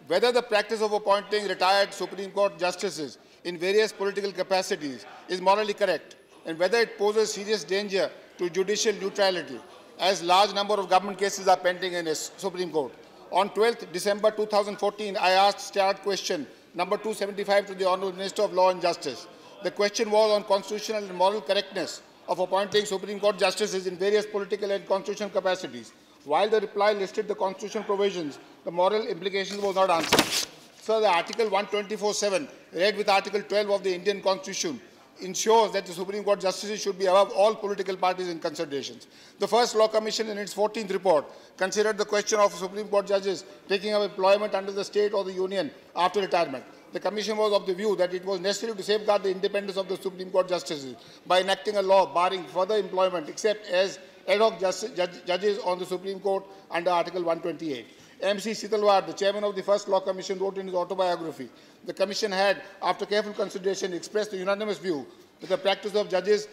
Whether the practice of appointing retired Supreme Court justices in various political capacities is morally correct, and whether it poses serious danger to judicial neutrality, as large number of government cases are pending in the Supreme Court. On 12th December 2014, I asked standard question number 275 to the Honourable Minister of Law and Justice. The question was on constitutional and moral correctness of appointing Supreme Court justices in various political and constitutional capacities. While the reply listed the constitutional provisions, the moral implications was not answered. So the Article 124(7), read with Article 12 of the Indian Constitution, ensures that the Supreme Court justices should be above all political parties and considerations. The First Law Commission in its 14th report considered the question of Supreme Court judges taking up employment under the state or the union after retirement. the Commission was of the view that it was necessary to safeguard the independence of the Supreme Court justices by enacting a law barring further employment except as ad hoc judges on the Supreme Court under Article 128. M.C. Sitalwar, the chairman of the first Law Commission, wrote in his autobiography, the Commission had, after careful consideration, expressed the unanimous view that the practice of judges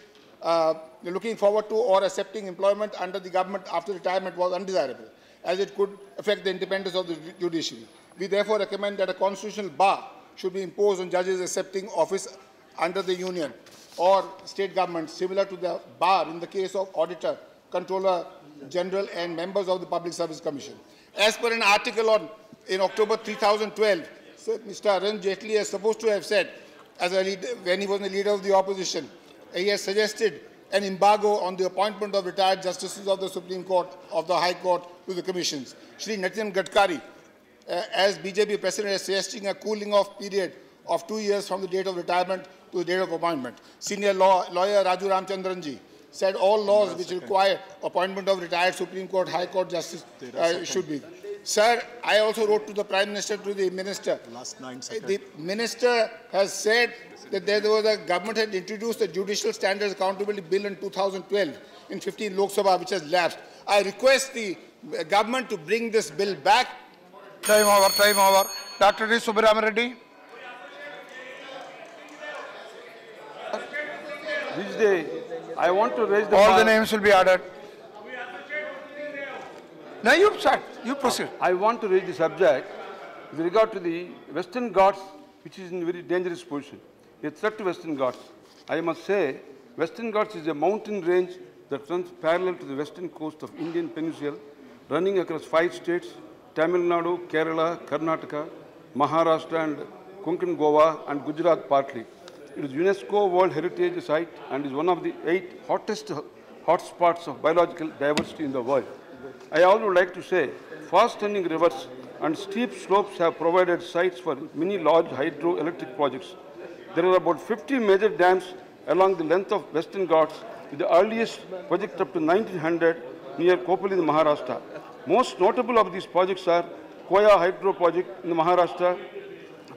looking forward to or accepting employment under the government after retirement was undesirable, as it could affect the independence of the judiciary. We therefore recommend that a constitutional bar should be imposed on judges accepting office under the union or state government, similar to the bar in the case of auditor, controller general and members of the Public Service Commission. As per an article in October 2012, Mr. Arun Jaitley is supposed to have said, when he was the leader of the opposition, he has suggested an embargo on the appointment of retired justices of the Supreme Court, of the High Court, to the commissions. Shri Nitin Gadkari, as BJP President, is suggesting a cooling off period of 2 years from the date of retirement to the date of appointment. Senior lawyer Raju Ramchandranji said all laws which require appointment of retired Supreme Court, High Court justice should be. Sir, I also wrote to the Prime Minister, to the Minister. Last 9 seconds. The Minister has said that the government had introduced the Judicial Standards Accountability Bill in 2012 in 15 Lok Sabha, which has lapsed. I request the government to bring this bill back. Time over, time over. Dr. D. Subramanian Reddy. This day, I want to raise the all the names will be added. Now you start, you proceed. I want to raise the subject with regard to the Western Ghats, which is in a very dangerous position. A threat to Western Ghats. I must say, Western Ghats is a mountain range that runs parallel to the western coast of Indian Peninsula, running across 5 states, Tamil Nadu, Kerala, Karnataka, Maharashtra and Konkan, Goa and Gujarat partly. It is UNESCO World Heritage Site and is one of the 8 hottest hotspots of biological diversity in the world. I also would like to say, fast-running rivers and steep slopes have provided sites for many large hydroelectric projects. There are about 50 major dams along the length of Western Ghats, with the earliest project up to 1900 near Kopali in Maharashtra. Most notable of these projects are Koya Hydro Project in Maharashtra,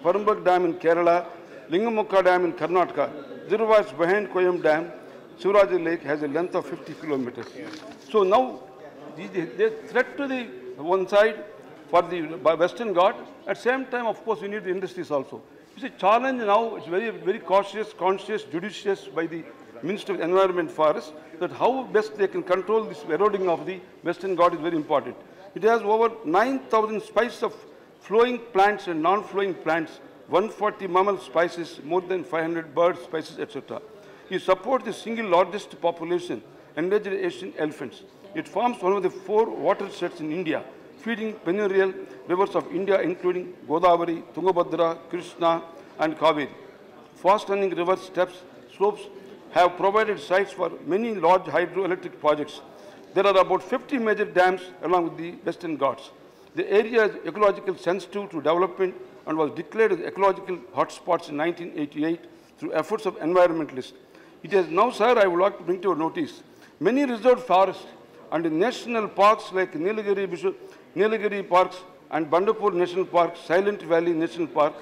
Parumbak Dam in Kerala, Lingamukka Dam in Karnataka. Reservoirs behind Koyam Dam, Suraja Lake has a length of 50 kilometers. So now, the threat to the one side for the Western Ghat. At the same time, of course, we need the industries also. It's a challenge now. It's very, very cautious, conscious, judicious by the Minister of Environment Forest that how best they can control this eroding of the Western Ghat is very important. It has over 9,000 species of flowing plants and non-flowing plants, 140 mammal species, more than 500 bird species, etc. It supports the single largest population, endangered Asian elephants. It forms one of the 4 watersheds in India, feeding perennial rivers of India, including Godavari, Tungabhadra, Krishna, and Kaveri. Fast-running river slopes have provided sites for many large hydroelectric projects. There are about 50 major dams along with the Western Ghats. The area is ecologically sensitive to development and was declared as ecological hotspots in 1988 through efforts of environmentalists. It is now, sir, I would like to bring to your notice, many reserved forests and national parks like Nilagiri Parks and Bandapur National Park, Silent Valley National Park,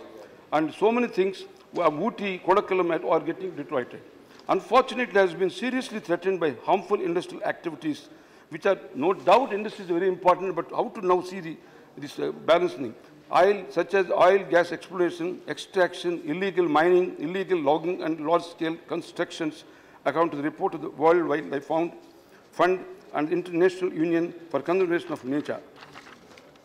and so many things, Ooty, Kodakkalam are getting detracted. Unfortunately, it has been seriously threatened by harmful industrial activities, which are no doubt industries are very important, but how to now see this balancing? Such as oil, gas exploration, extraction, illegal mining, illegal logging, and large-scale constructions, according to the report of the World Wildlife Fund and the International Union for Conservation of Nature.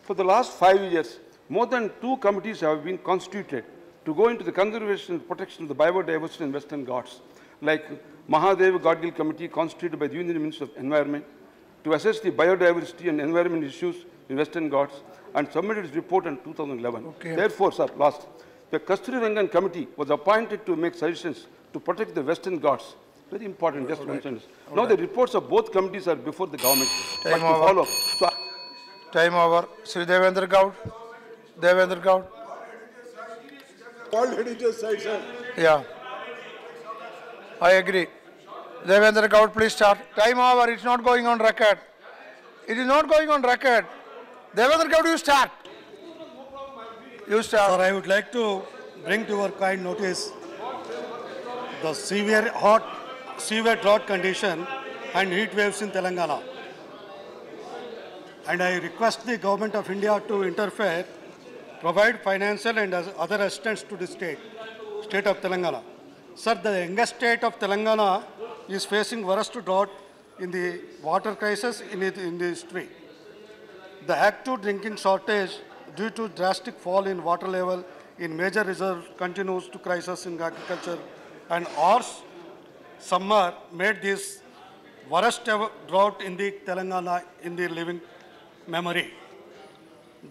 For the last 5 years, more than 2 committees have been constituted to go into the conservation and protection of the biodiversity in Western Ghats, like Mahadev Gadgil Committee constituted by the Union Minister of Environment to assess the biodiversity and environment issues in Western Ghats and submitted its report in 2011. Okay. Therefore, sir, last, the Kasturirangan Committee was appointed to make suggestions to protect the Western Ghats. Very important, just mention this. Now the reports of both committees are before the government. Time over. So, time over. Sri Devendra Gaud. Devendra Gaud. World Heritage Site, sir. Yeah. I agree. Devendra Gaud, please start. Time over. It's not going on record. It is not going on record. Devendra Gaud, you start. You start. Sir, I would like to bring to your kind notice the severe drought condition and heat waves in Telangana. And I request the Government of India to interfere, provide financial and other assistance to the state of Telangana. Sir, the youngest state of Telangana is facing worst drought in the water crisis in the history. The acute drinking shortage due to drastic fall in water level in major reserves continues to crisis in agriculture, and harsh summer made this worst ever drought in the Telangana in the living memory.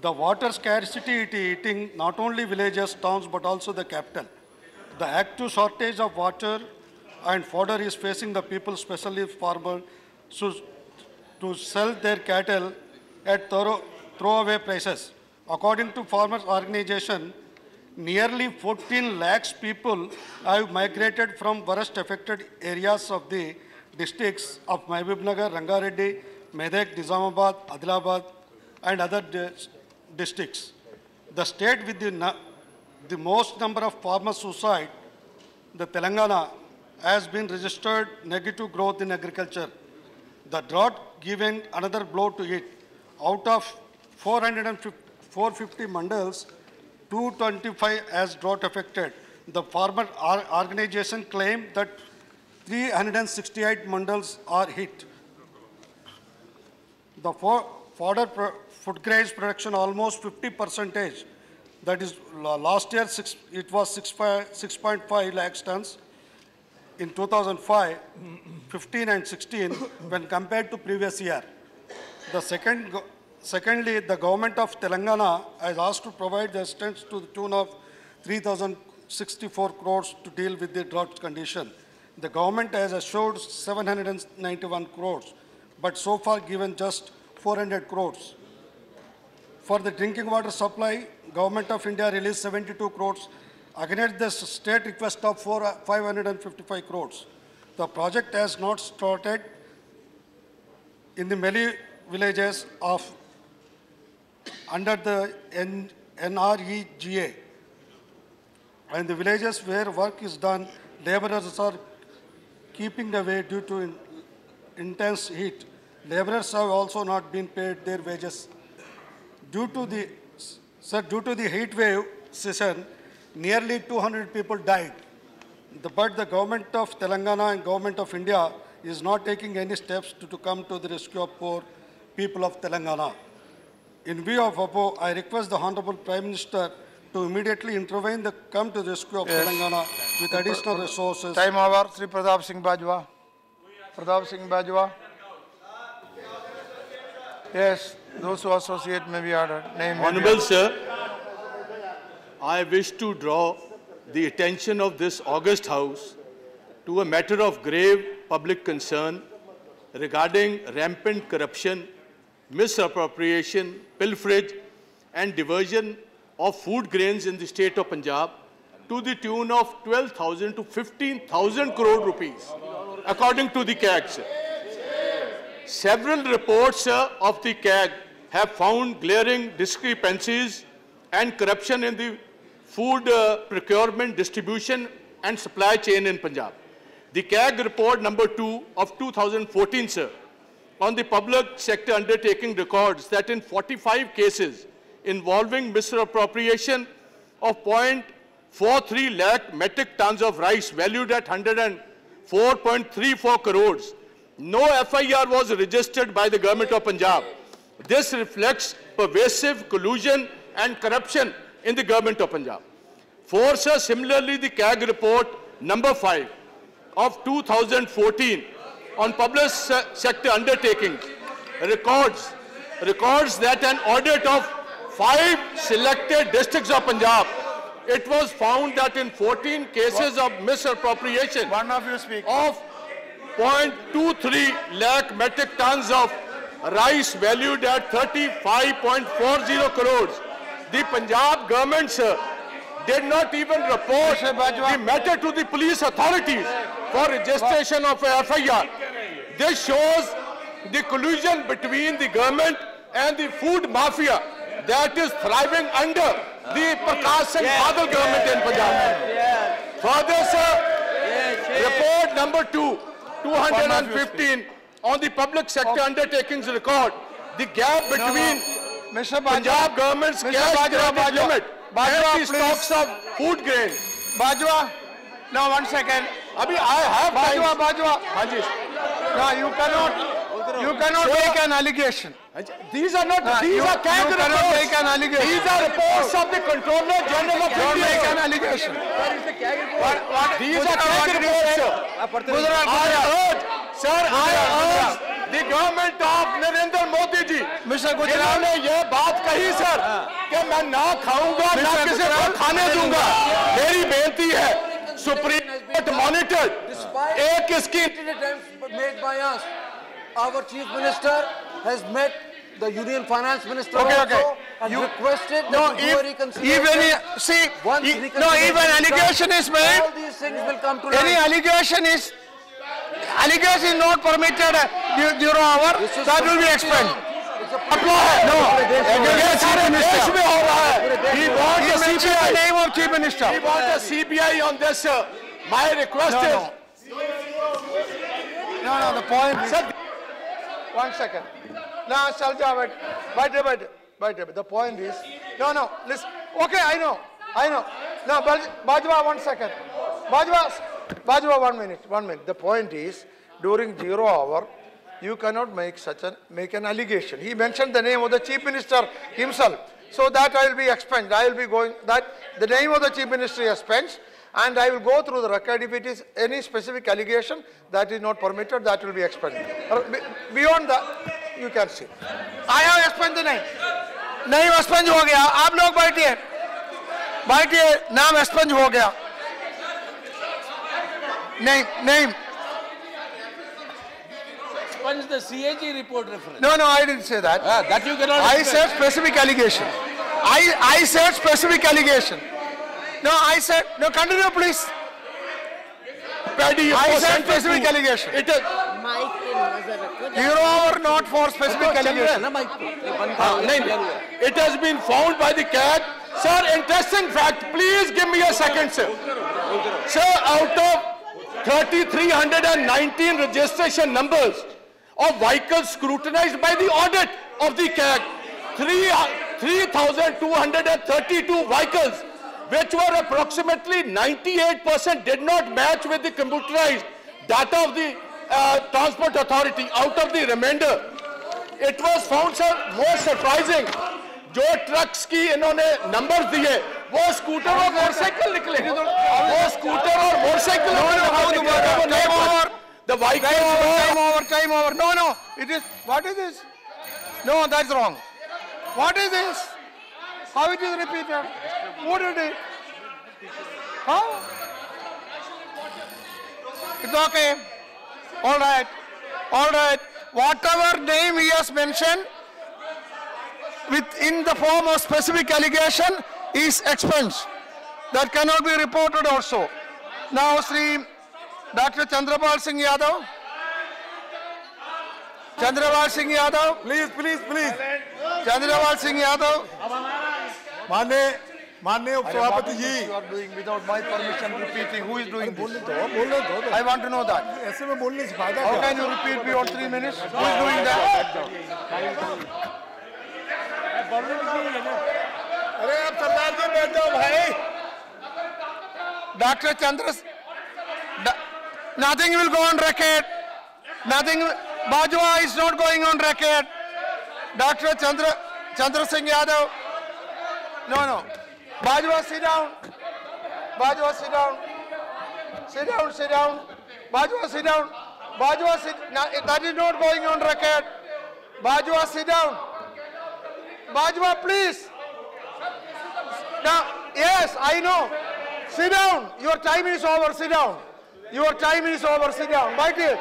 The water scarcity is eating not only villages, towns, but also the capital. The active shortage of water and fodder is facing the people, especially farmers, to sell their cattle at throwaway prices. According to farmers' organization, nearly 14 lakhs people have migrated from worst affected areas of the districts of Mahbubnagar, Rangareddy, Medak, Nizamabad, Adilabad, and other districts. The state with the most number of farmer suicide, the Telangana, has been registered negative growth in agriculture. The drought giving another blow to it. Out of 450 mandals, 225 as drought affected. The farmer organization claimed that 368 mandals are hit. The fodder food grains production almost 50%. That is, last year it was 6.5 lakhs tons. In 2005, 15 and 16, when compared to previous year. Secondly, the government of Telangana has asked to provide the assistance to the tune of 3,064 crores to deal with the drought condition. The government has assured 791 crores, but so far given just 400 crores. For the drinking water supply, Government of India released 72 crores against the state request of 555 crores. The project has not started in the many villages under the NREGA. And the villages where work is done, laborers are keeping away due to intense heat. Laborers have also not been paid their wages. Due to the heat wave season, nearly 200 people died. But the government of Telangana and government of India is not taking any steps to come to the rescue of poor people of Telangana. In view of above, I request the Honorable Prime Minister to immediately intervene to come to the rescue of Telangana with additional resources. Time over, Sri Pratap Singh Bajwa. Pratap Singh Bajwa. Yes, those who associate may be ordered. Honorable Sir, I wish to draw the attention of this august House to a matter of grave public concern regarding rampant corruption, misappropriation, pilferage, and diversion of food grains in the state of Punjab to the tune of 12,000 to 15,000 crore rupees, according to the CAG. Sir. Several reports of the CAG have found glaring discrepancies and corruption in the food procurement, distribution, and supply chain in Punjab. The CAG report number 2 of 2014, sir, on the public sector undertaking records that in 45 cases involving misappropriation of 0.43 lakh metric tons of rice valued at 104.34 crores, no FIR was registered by the government of Punjab. This reflects pervasive collusion and corruption in the government of Punjab. Sir, similarly, the CAG report number 5 of 2014 on public sector undertakings records that an audit of 5 selected districts of Punjab, it was found that in 14 cases of misappropriation of 0.23 lakh metric tons of rice valued at 35.40 crores, the Punjab government, sir, did not even report the matter to the police authorities for registration of a FIR. This shows the collusion between the government and the food mafia that is thriving under the Prakash Singh Badal government in Punjab. Further, sir, report number 215 on the public sector undertakings record the gap between Punjab government's cash credit limit and the stocks of food grain. Bajwa, now 1 second. Abhi, I have Bajwa. No, you cannot make an allegation. These are not, these are CAG reports. You cannot make an allegation. These are reports of the Controller General of India. Don't make an allegation. These are CAG reports, sir. I urge the government of Narendra Modi ji, जिन्होंने ये बात कही sir कि मैं ना खाऊंगा ना किसी को खाने दूंगा, मेरी बेनती है सुप्रीम कोर्ट मॉनिटर एक इसकी made by us. Our chief minister has met the union finance minister and requested that to do a reconciliation. If an allegation is made, all these things will come to any light. allegation is not permitted during our, that will be expunged. He wants a CBI. The name of chief minister. He wants a CBI on this. My request is. No, the point is. 1 second. No, Shalja, wait. The point is. No, listen. Okay, I know. No, Bajwa, 1 second. Bajwa, 1 minute. The point is, during 0 hour, you cannot make an allegation. He mentioned the name of the chief minister himself. So that I will be expunged. I will be going, that the name of the chief minister is expunged, and I will go through the record. If it is any specific allegation that is not permitted, that will be expunged. Beyond that, you can see. I have expunged the name. Name expunge हो गया. आप लोग बैठिए. नाम expunge हो गया. Name. Expunge the CAG report reference. No, I didn't say that. That you cannot. I said specific allegation. I said specific allegation. No, I said, no, continue please. I said specific allegation. It is. 0 hour not for specific allegation. It has been found by the CAG. Sir, interesting fact. Please give me a second, sir. Sir, out of 3,319 registration numbers of vehicles scrutinized by the audit of the CAG, 3,232 vehicles, which were approximately 98% did not match with the computerized data of the Transport Authority. Out of the remainder, it was found, sir, more surprising, जो trucks की इन्होंने number दिए वो scooter और motorcycle निकले, वो scooter और motorcycle the vehicle time over. No, it is, what is this? No, that's wrong. What is this? How it is repeated? Who did it? How? It's okay. All right. Whatever name he has mentioned in the form of specific allegation is expunged. That cannot be reported also. Now, Sri Dr. Chandrapal Singh Yadav. Please. Chandrapal Singh Yadav. माननीय उपसभापति जी, you are doing without my permission, repeating. Who is doing this? I want to know that. ऐसे में बोलने से फायदा How can you repeat beyond 3 minutes? Who is doing that? अरे आप सरदार जी बैठ जाओ भाई. Dr. Chandras, nothing will go on record. Bajwa is not going on record. Dr. Chandra Singh Yadav. No. Bajwa, sit down. Bajwa, sit down. Bajwa, sit down. Now, that is not going on record. Bajwa, sit down. Bajwa, please. Now, yes, I know. Sit down. Your time is over. Sit down. Your time is over. Sit down. My dear,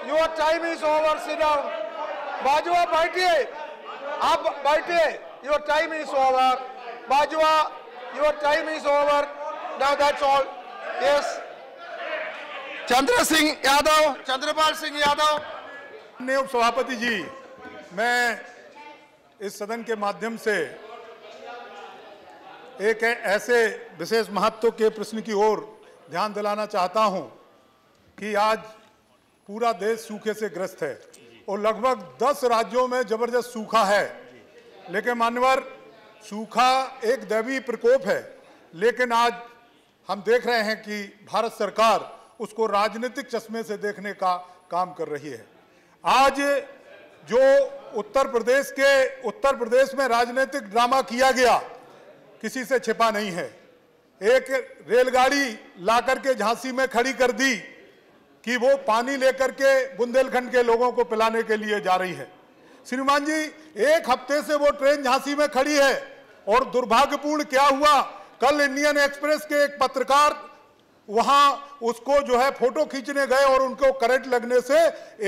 your time is over. Sit down. Bajwa, बैठिए. आप बैठिए. Your time is over. Bajwa, your time is over. Now that's all. Yes. Chandrapal Singh Yadav. माननीय उपसभापति जी, मैं इस सदन के माध्यम से एक ऐसे विशेष महत्व के प्रश्न की ओर ध्यान दिलाना चाहता हूं कि आज पूरा देश सूखे से ग्रस्त है और लगभग 10 राज्यों में जबरदस्त सूखा है। लेकिन मान्यवर, सूखा एक दैवीय प्रकोप है, लेकिन आज हम देख रहे हैं कि भारत सरकार उसको राजनीतिक चश्मे से देखने का काम कर रही है। आज जो उत्तर प्रदेश में राजनीतिक ड्रामा किया गया, किसी से छिपा नहीं है। एक रेलगाड़ी लाकर के झांसी में खड़ी कर दी कि वो पानी लेकर के बुंदेलखंड के लोगों को पिलाने के लिए जा रही है। श्रीमान जी, एक हफ्ते से वो ट्रेन झांसी में खड़ी है और दुर्भाग्यपूर्ण क्या हुआ, कल इंडियन एक्सप्रेस के एक पत्रकार वहां उसको जो है फोटो खींचने गए और उनको करंट लगने से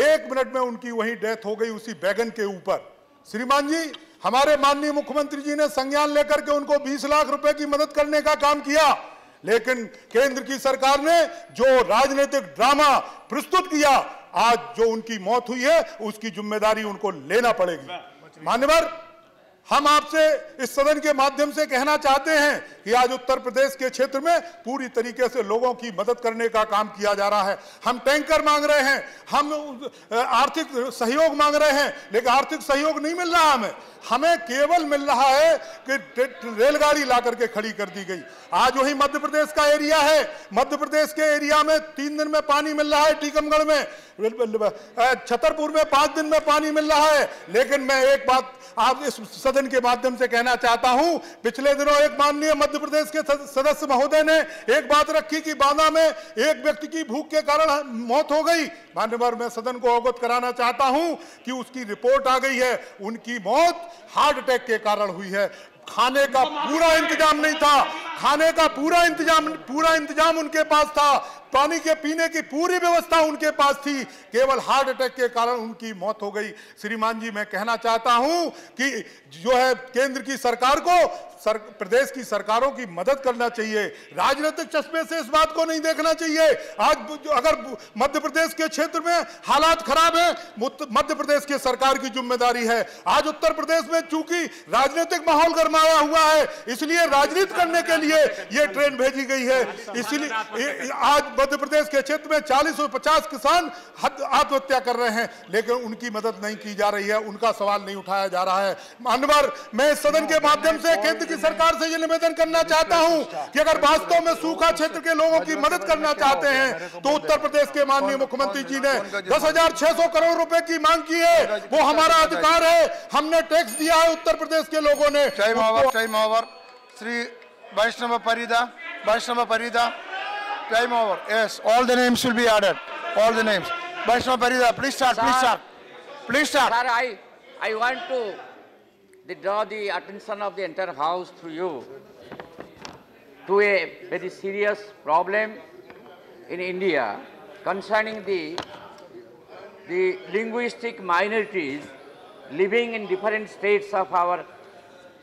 1 मिनट में उनकी वहीं डेथ हो गई उसी बैगन के ऊपर। श्रीमान जी, हमारे माननीय मुख्यमंत्री जी ने संज्ञान लेकर के उनको 20 लाख रुपए की मदद करने का काम किया, लेकिन केंद्र की सरकार ने जो राजनीतिक ड्रामा प्रस्तुत किया, आज जो उनकी मौत हुई है उसकी जिम्मेदारी उनको लेना पड़ेगी। मान्यवर, हम आपसे इस सदन के माध्यम से कहना चाहते हैं कि आज उत्तर प्रदेश के क्षेत्र में पूरी तरीके से लोगों की मदद करने का काम किया जा रहा है। हम टैंकर मांग रहे हैं, हम आर्थिक सहयोग मांग रहे हैं, लेकिन आर्थिक सहयोग नहीं मिल रहा हमें केवल मिल रहा है कि रेलगाड़ी ला करके खड़ी कर दी गई। आज वही मध्य प्रदेश का एरिया है, मध्य प्रदेश के एरिया में 3 दिन में पानी मिल रहा है, टीकमगढ़ में, छतरपुर में 5 दिन में पानी मिल रहा है। लेकिन मैं एक बात आप इस सदन के माध्यम से कहना चाहता हूं, पिछले दिनों एक माननीय मध्य प्रदेश के सदस्य महोदय ने एक बात रखी कि बांदा में एक व्यक्ति की भूख के कारण मौत हो गई। मान्यवर, मैं सदन को अवगत कराना चाहता हूं कि उसकी रिपोर्ट आ गई है, उनकी मौत हार्ट अटैक के कारण हुई है। खाने का पूरा इंतजाम नहीं था, खाने का पूरा इंतजाम उनके पास था, पानी के पीने की पूरी व्यवस्था उनके पास थी, केवल हार्ट अटैक के कारण उनकी मौत हो गई। श्रीमान जी, मैं कहना चाहता हूं कि जो है केंद्र की सरकार को प्रदेश की सरकारों की मदद करना चाहिए, राजनीतिक चश्मे से इस बात को नहीं देखना चाहिए। आज अगर मध्य प्रदेश के क्षेत्र में हालात खराब है, मध्य प्रदेश की सरकार की जिम्मेदारी है। आज उत्तर प्रदेश में चूंकि राजनीतिक माहौल गरमाया हुआ है, इसलिए राजनीति करने के लिए यह ट्रेन भेजी गई है। इसलिए आज मध्य प्रदेश के क्षेत्र में 40 और 50 किसान आत्महत्या कर रहे हैं, लेकिन उनकी मदद नहीं की जा रही है, उनका सवाल नहीं उठाया जा रहा है। मानवर, मैं इस सदन के माध्यम से केंद्र की सरकार से यह निवेदन करना चाहता हूं कि अगर वास्तव में सूखा क्षेत्र के लोगों की मदद करना चाहते हैं तो उत्तर प्रदेश के माननीय मुख्यमंत्री जी ने 10,600 करोड़ रुपए की मांग की है, वो हमारा अधिकार है, हमने टैक्स दिया है उत्तर प्रदेश के लोगों ने। Time over. Shri Vaishnav Parida, time over. Yes, all the names will be added. All the names. Vaishnav Parida, please start. Sir, I want to draw the attention of the entire House through you to a very serious problem in India concerning the linguistic minorities living in different states of our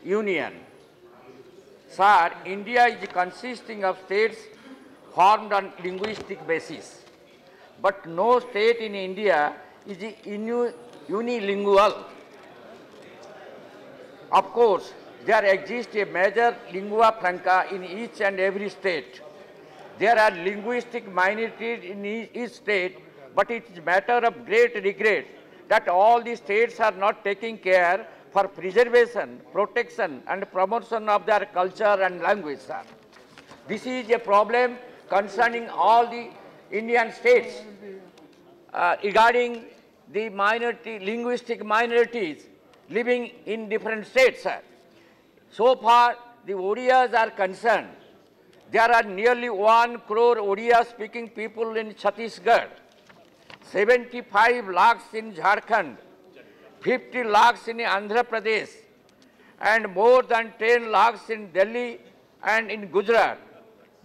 union. Sir, India is consisting of states formed on linguistic basis, but no state in India is unilingual. Of course, there exists a major lingua franca in each and every state. There are linguistic minorities in each state, but it is a matter of great regret that all the states are not taking care for preservation, protection and promotion of their culture and language, sir. This is a problem concerning all the Indian states regarding the linguistic minorities living in different states, sir. So far, the Odiyas are concerned. There are nearly 1 crore Odia-speaking people in Chhattisgarh, 75 lakhs in Jharkhand, 50 lakhs in Andhra Pradesh, and more than 10 lakhs in Delhi and in Gujarat.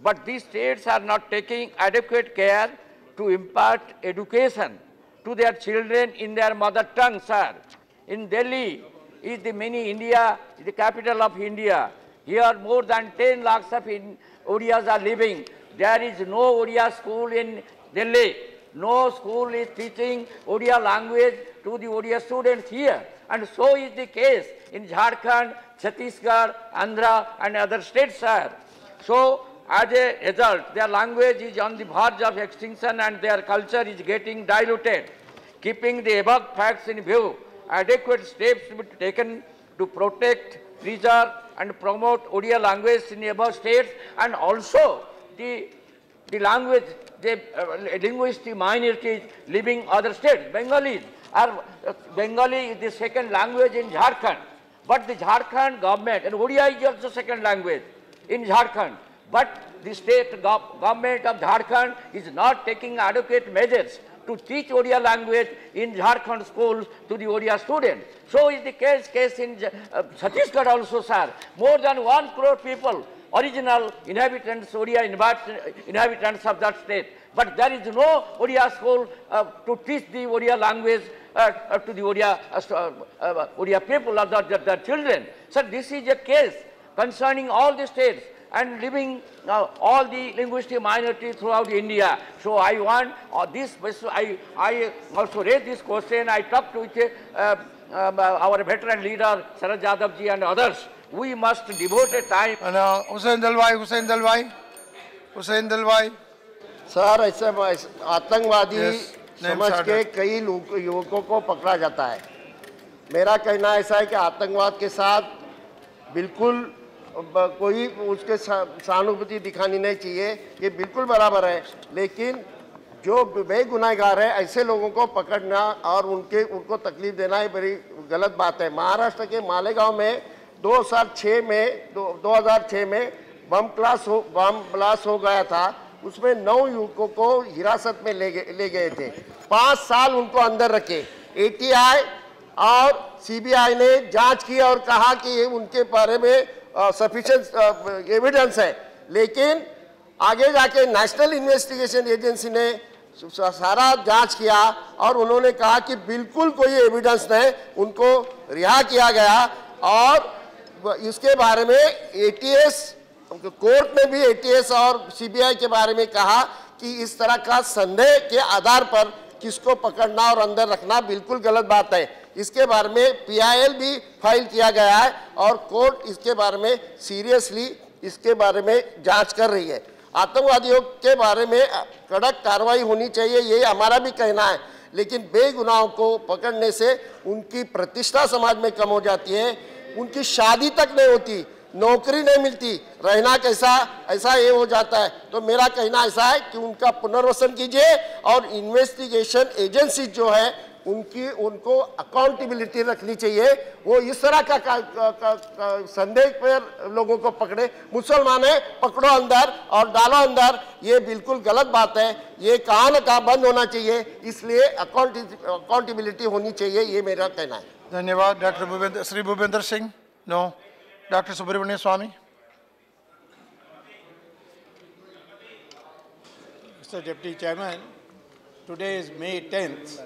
But these states are not taking adequate care to impart education to their children in their mother tongue, sir. In Delhi is the capital of India. Here more than 10 lakhs of Odiyas are living. There is no Odia school in Delhi. No school is teaching Odia language to the Odia students here. And so is the case in Jharkhand, Chhattisgarh, Andhra and other states, sir. So as a result, their language is on the verge of extinction and their culture is getting diluted. Keeping the above facts in view, adequate steps will be taken to protect, preserve and promote Odia language in the above states, and also the language, the linguistic minorities living other states. Bengali is the second language in Jharkhand, but the Jharkhand government, and Odia is also second language in Jharkhand, but the state government of Jharkhand is not taking adequate measures to teach Odia language in Jharkhand schools to the Odia students. So is the case in Chhattisgarh also, sir. More than 1 crore people, original inhabitants, Odia inhabitants of that state. But there is no Odia school to teach the Odia language to the Odia people or their children. So this is a case concerning all the states and living all the linguistic minorities throughout India. So I want this, I also raised this question. I talked with our veteran leader, Sharad Yadav ji and others. We must devote a time. Hussain Dalwai. Sir ऐसे आतंकवादी समझ के कई युवकों को पकड़ा जाता है। मेरा कहना ऐसा है कि आतंकवाद के साथ बिल्कुल कोई उसके सहानुभूति दिखानी नहीं चाहिए, ये बिल्कुल बराबर है, लेकिन जो बेगुनाहगार है ऐसे लोगों को पकड़ना और उनको तकलीफ देना ये बड़ी गलत बात है। महाराष्ट्र के मालेगांव में 2006 में बम ब्लास्ट हो गया था, उसमें 9 युवकों को हिरासत में ले गए थे, 5 साल उनको अंदर रखे। ATI और CBI ने जांच की और कहा कि ये उनके बारे में सफिशिएंट एविडेंस है, लेकिन आगे जाके नेशनल इन्वेस्टिगेशन एजेंसी ने सारा जांच किया और उन्होंने कहा कि बिल्कुल कोई एविडेंस नहीं, उनको रिहा किया गया। और इसके बारे में ATS कोर्ट ने भी ATS और CBI के बारे में कहा कि इस तरह का संदेह के आधार पर किसको पकड़ना और अंदर रखना बिल्कुल गलत बात है। इसके बारे में PIL भी फाइल किया गया है और कोर्ट इसके बारे में सीरियसली इसके बारे में जांच कर रही है। आतंकवादियों के बारे में कड़क कार्रवाई होनी चाहिए, ये हमारा भी कहना है, लेकिन बेगुनाहों को पकड़ने से उनकी प्रतिष्ठा समाज में कम हो जाती है, उनकी शादी तक नहीं होती, नौकरी नहीं मिलती, रहना कैसा ऐसा ये हो जाता है। तो मेरा कहना ऐसा है कि उनका पुनर्वसन कीजिए और इन्वेस्टिगेशन एजेंसी जो है उनको अकाउंटेबिलिटी रखनी चाहिए। वो इस तरह का संदेह पर लोगों को पकड़े, मुसलमान है पकड़ो अंदर और डालो अंदर, ये बिल्कुल गलत बात है, ये कहाँ न कहाँ बंद होना चाहिए, इसलिए अकाउंटेबिलिटी होनी चाहिए, ये मेरा कहना है। धन्यवाद। Doctor Shri Bhupendra Singh. No. Dr. Subramanian Swamy. Mr. Deputy Chairman, today is May 10th,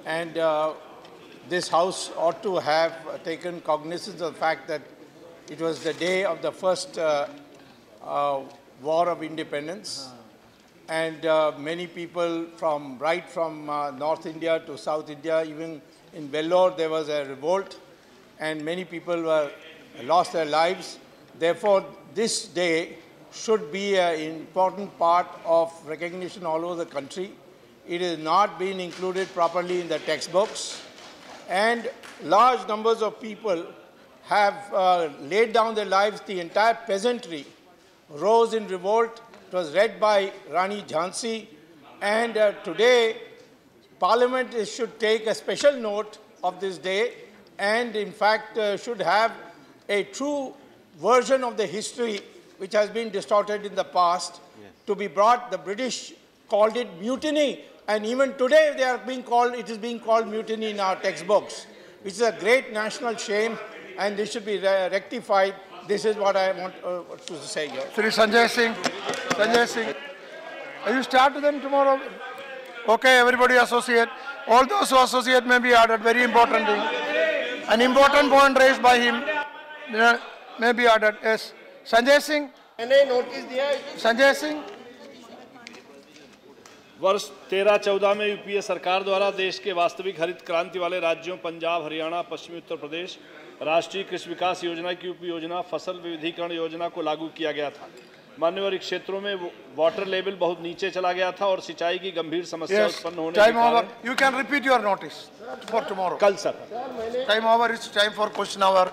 and this House ought to have taken cognizance of the fact that it was the day of the first War of Independence, and many people from North India to South India, even in Vellore there was a revolt, and many people lost their lives. Therefore, this day should be an important part of recognition all over the country. It is not being included properly in the textbooks, and large numbers of people have laid down their lives. The entire peasantry rose in revolt. It was led by Rani Jhansi, and today Parliament should take a special note of this day, and in fact should have a true version of the history which has been distorted in the past to be brought. The British called it mutiny, and even today it is being called mutiny in our textbooks, which is a great national shame, and this should be rectified. This is what I want to say here. Sri Sanjay Singh. Sanjay Singh. You start with them tomorrow? Okay, everybody associate. All those who associate may be added. Very important thing. An important point raised by him may be added. Yes. Sanjay Singh. मैंने notice दिया है। Sanjay Singh. वर्ष 13-14 में UPA सरकार द्वारा देश के वास्तविक हरित क्रांति वाले राज्यों पंजाब, हरियाणा, पश्चिमी उत्तर प्रदेश राष्ट्रीय कृषि विकास योजना की उपयोजना फसल विविधीकरण योजना को लागू किया गया था। मान्यवर क्षेत्रों में वाटर लेवल बहुत नीचे चला गया था और सिंचाई की गंभीर समस्या उत्पन्न होने के कारण You can repeat your notice for tomorrow. कल sir Time over. It's time for question hour.